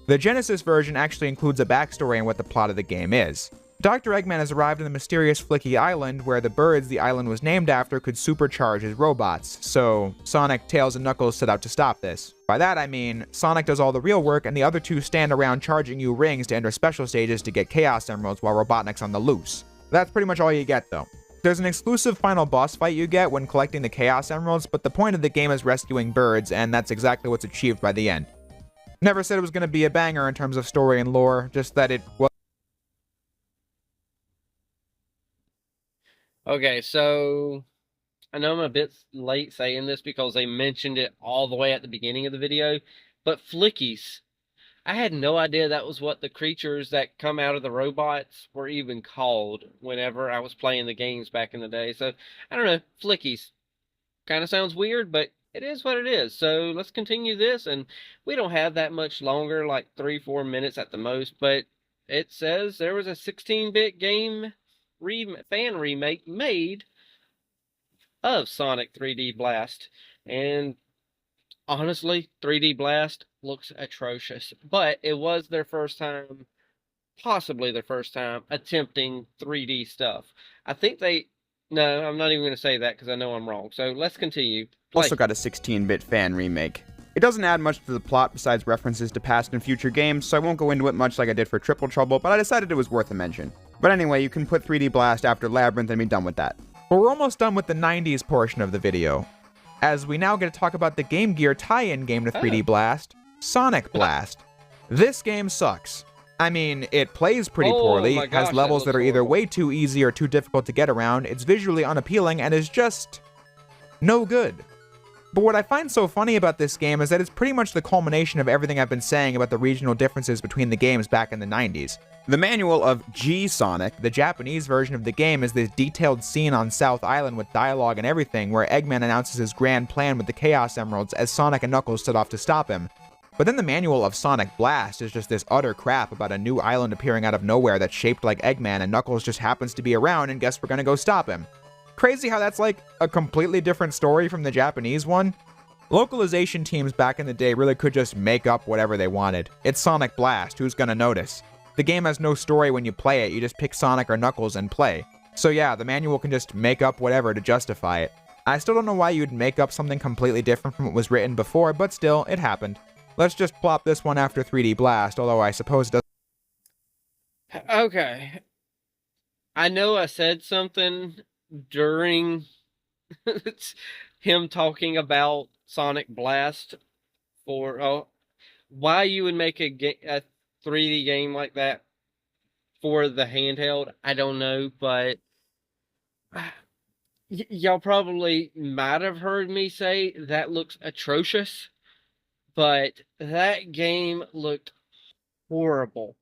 The Genesis version actually includes a backstory on what the plot of the game is. Dr. Eggman has arrived on the mysterious Flicky Island, where the birds the island was named after could supercharge his robots, so Sonic, Tails, and Knuckles set out to stop this. By that I mean, Sonic does all the real work, and the other two stand around charging you rings to enter special stages to get Chaos Emeralds while Robotnik's on the loose. That's pretty much all you get, though. There's an exclusive final boss fight you get when collecting the Chaos Emeralds, but the point of the game is rescuing birds, and that's exactly what's achieved by the end. Never said it was going to be a banger in terms of story and lore, just that it was. Okay, so I know I'm a bit late saying this because they mentioned it all the way at the beginning of the video, but flickies. I had no idea that was what the creatures that come out of the robots were even called whenever I was playing the games back in the day. So, I don't know, flickies. Kind of sounds weird, but it is what it is. So, let's continue this, and we don't have that much longer, like 3-4 minutes at the most, but it says there was a 16-bit game fan remake made of Sonic 3D Blast, and honestly, 3D Blast looks atrocious, but it was their first time, possibly their first time, attempting 3D stuff. I think no, I'm not even going to say that because I know I'm wrong, so let's continue. Play. Also got a 16-bit fan remake. It doesn't add much to the plot besides references to past and future games, so I won't go into it much like I did for Triple Trouble, but I decided it was worth a mention. But anyway, you can put 3D Blast after Labyrinth and be done with that. But we're almost done with the 90s portion of the video, as we now get to talk about the Game Gear tie-in game to 3D Blast, Sonic Blast. This game sucks. I mean, it plays pretty poorly, has levels that are either way too easy or too difficult to get around, it's visually unappealing, and is just no good. But what I find so funny about this game is that it's pretty much the culmination of everything I've been saying about the regional differences between the games back in the 90s. The manual of G-Sonic, the Japanese version of the game, is this detailed scene on South Island with dialogue and everything where Eggman announces his grand plan with the Chaos Emeralds as Sonic and Knuckles set off to stop him. But then the manual of Sonic Blast is just this utter crap about a new island appearing out of nowhere that's shaped like Eggman and Knuckles just happens to be around and guess we're gonna go stop him. Crazy how that's like a completely different story from the Japanese one. Localization teams back in the day really could just make up whatever they wanted. It's Sonic Blast, who's gonna notice? The game has no story when you play it, you just pick Sonic or Knuckles and play. So yeah, the manual can just make up whatever to justify it. I still don't know why you'd make up something completely different from what was written before, but still, it happened. Let's just plop this one after 3D Blast, although I suppose it doesn't. Okay. I know I said something during him talking about Sonic Blast for why you would make a 3D game like that for the handheld. I don't know, but y'all probably might have heard me say that looks atrocious, but that game looked horrible.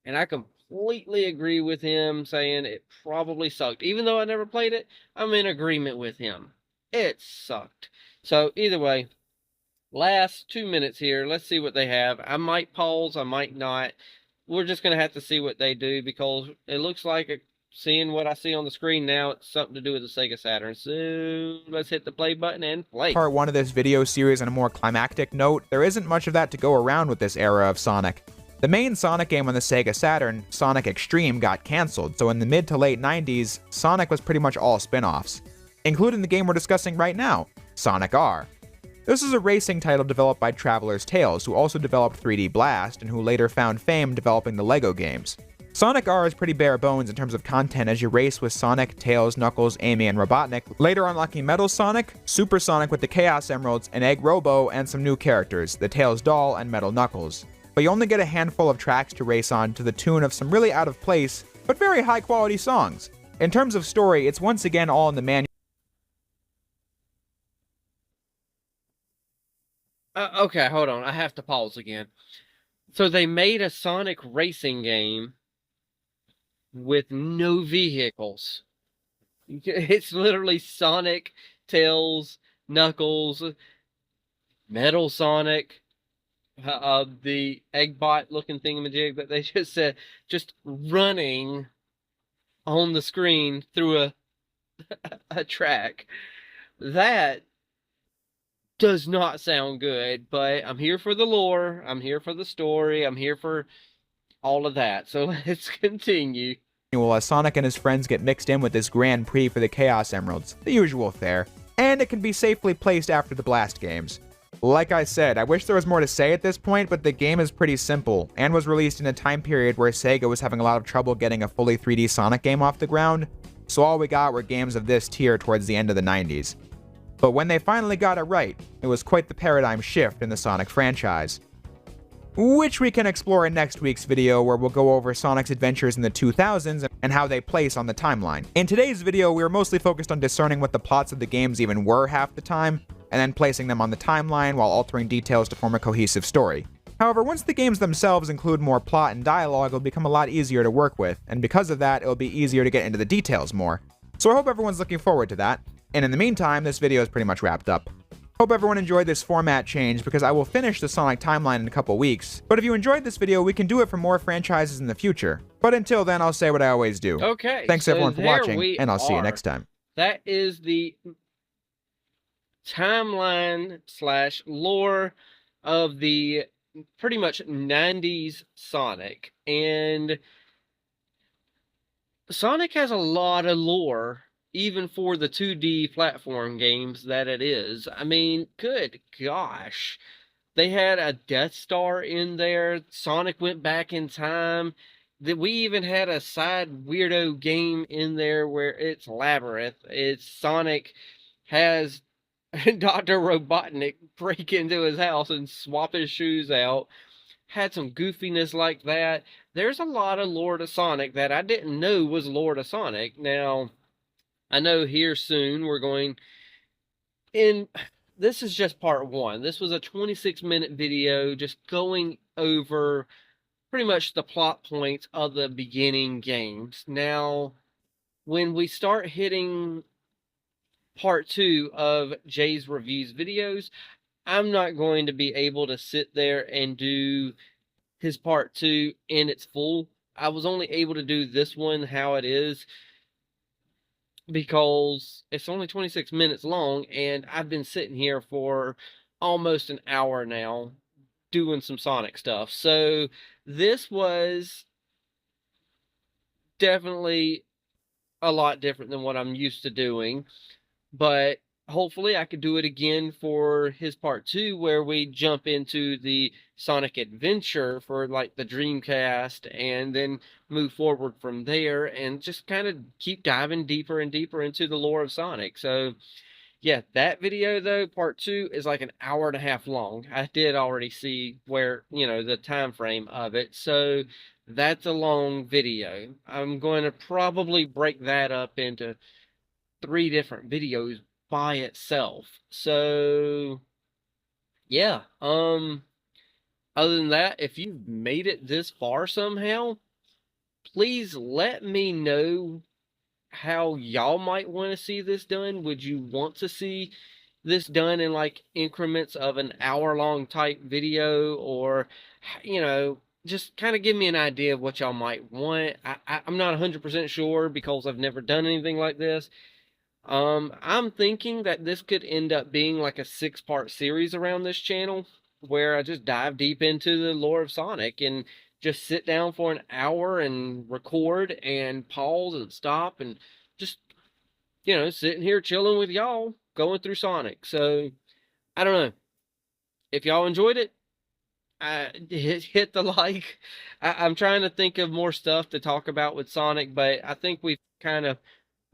And I completely agree with him saying it probably sucked. Even though I never played it, I'm in agreement with him. It sucked. So either way, last 2 minutes here. Let's see what they have. I might pause, I might not. We're just going to have to see what they do, because it looks like, seeing what I see on the screen now, it's something to do with the Sega Saturn. So let's hit the play button and play. Part 1 of this video series on a more climactic note, there isn't much of that to go around with this era of Sonic. The main Sonic game on the Sega Saturn, Sonic Extreme, got cancelled, so in the mid to late 90s, Sonic was pretty much all spin-offs, including the game we're discussing right now, Sonic R. This is a racing title developed by Traveler's Tales, who also developed 3D Blast, and who later found fame developing the LEGO games. Sonic R is pretty bare bones in terms of content as you race with Sonic, Tails, Knuckles, Amy, and Robotnik, later unlocking Metal Sonic, Super Sonic with the Chaos Emeralds, and Egg Robo, and some new characters, the Tails Doll and Metal Knuckles. But you only get a handful of tracks to race on to the tune of some really out of place, but very high quality songs. In terms of story, it's once again all in the manual. Okay, hold on. I have to pause again. So they made a Sonic racing game with no vehicles. It's literally Sonic, Tails, Knuckles, Metal Sonic, the Eggbot looking thingamajig that they just said, just running on the screen through a track. That does not sound good, but I'm here for the lore, I'm here for the story, I'm here for all of that. So let's continue. As Sonic and his friends get mixed in with this Grand Prix for the Chaos Emeralds, the usual fare, and it can be safely placed after the Blast games. Like I said, I wish there was more to say at this point, but the game is pretty simple, and was released in a time period where Sega was having a lot of trouble getting a fully 3D Sonic game off the ground, so all we got were games of this tier towards the end of the 90s. But when they finally got it right, it was quite the paradigm shift in the Sonic franchise. Which we can explore in next week's video, where we'll go over Sonic's adventures in the 2000s and how they place on the timeline. In today's video, we were mostly focused on discerning what the plots of the games even were half the time, and then placing them on the timeline while altering details to form a cohesive story. However, once the games themselves include more plot and dialogue, it'll become a lot easier to work with, and because of that, it'll be easier to get into the details more. So I hope everyone's looking forward to that. And in the meantime, this video is pretty much wrapped up. Hope everyone enjoyed this format change, because I will finish the Sonic timeline in a couple weeks, but if you enjoyed this video, we can do it for more franchises in the future. But until then, I'll say what I always do. Okay. Thanks so everyone for watching, and I'll see you next time. That is the timeline / lore of the pretty much 90s Sonic. And Sonic has a lot of lore, even for the 2D platform games that it is. I mean, good gosh. They had a Death Star in there. Sonic went back in time. We even had a side weirdo game in there where it's Labyrinth. It's Sonic has Dr. Robotnik break into his house and swap his shoes out. Had some goofiness like that. There's a lot of lore to Sonic that I didn't know was lore to Sonic. Now, I know here soon we're going in. This is just part 1. This was a 26-minute video just going over pretty much the plot points of the beginning games. Now, when we start hitting part 2 of Jay's reviews videos, I'm not going to be able to sit there and do his part 2 in its full. I was only able to do this one how it is, because it's only 26 minutes long, and I've been sitting here for almost an hour now doing some Sonic stuff. So this was definitely a lot different than what I'm used to doing, but hopefully I could do it again for his part 2, where we jump into the Sonic Adventure for like the Dreamcast, and then move forward from there and just kind of keep diving deeper and deeper into the lore of Sonic. So yeah, that video though, part 2, is like an hour and a half long. I did already see where, the time frame of it. So that's a long video. I'm going to probably break that up into 3 different videos by itself. So yeah, other than that, if you've made it this far somehow, please let me know how y'all might want to see this done. Would you want to see this done in like increments of an hour-long type video, or, you know, just kind of give me an idea of what y'all might want. I'm not 100% sure because I've never done anything like this. I'm thinking that this could end up being like a 6-part series around this channel where I just dive deep into the lore of Sonic and just sit down for an hour and record and pause and stop and just, you know, sitting here chilling with y'all going through Sonic. So, I don't know. If y'all enjoyed it, hit the like. I'm trying to think of more stuff to talk about with Sonic, but I think we've kind of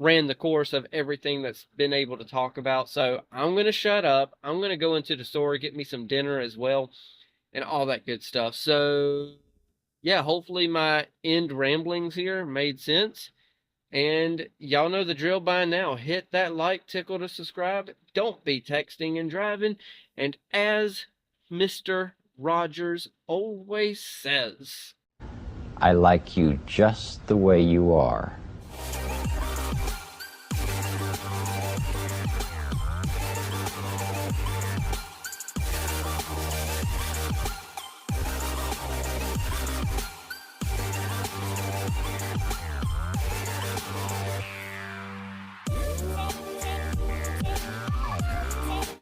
ran the course of everything that's been able to talk about. So I'm going to shut up. I'm going to go into the store, get me some dinner as well, and all that good stuff. So, yeah, hopefully my end ramblings here made sense. And y'all know the drill by now. Hit that like, tickle to subscribe. Don't be texting and driving. And as Mr. Rogers always says, I like you just the way you are.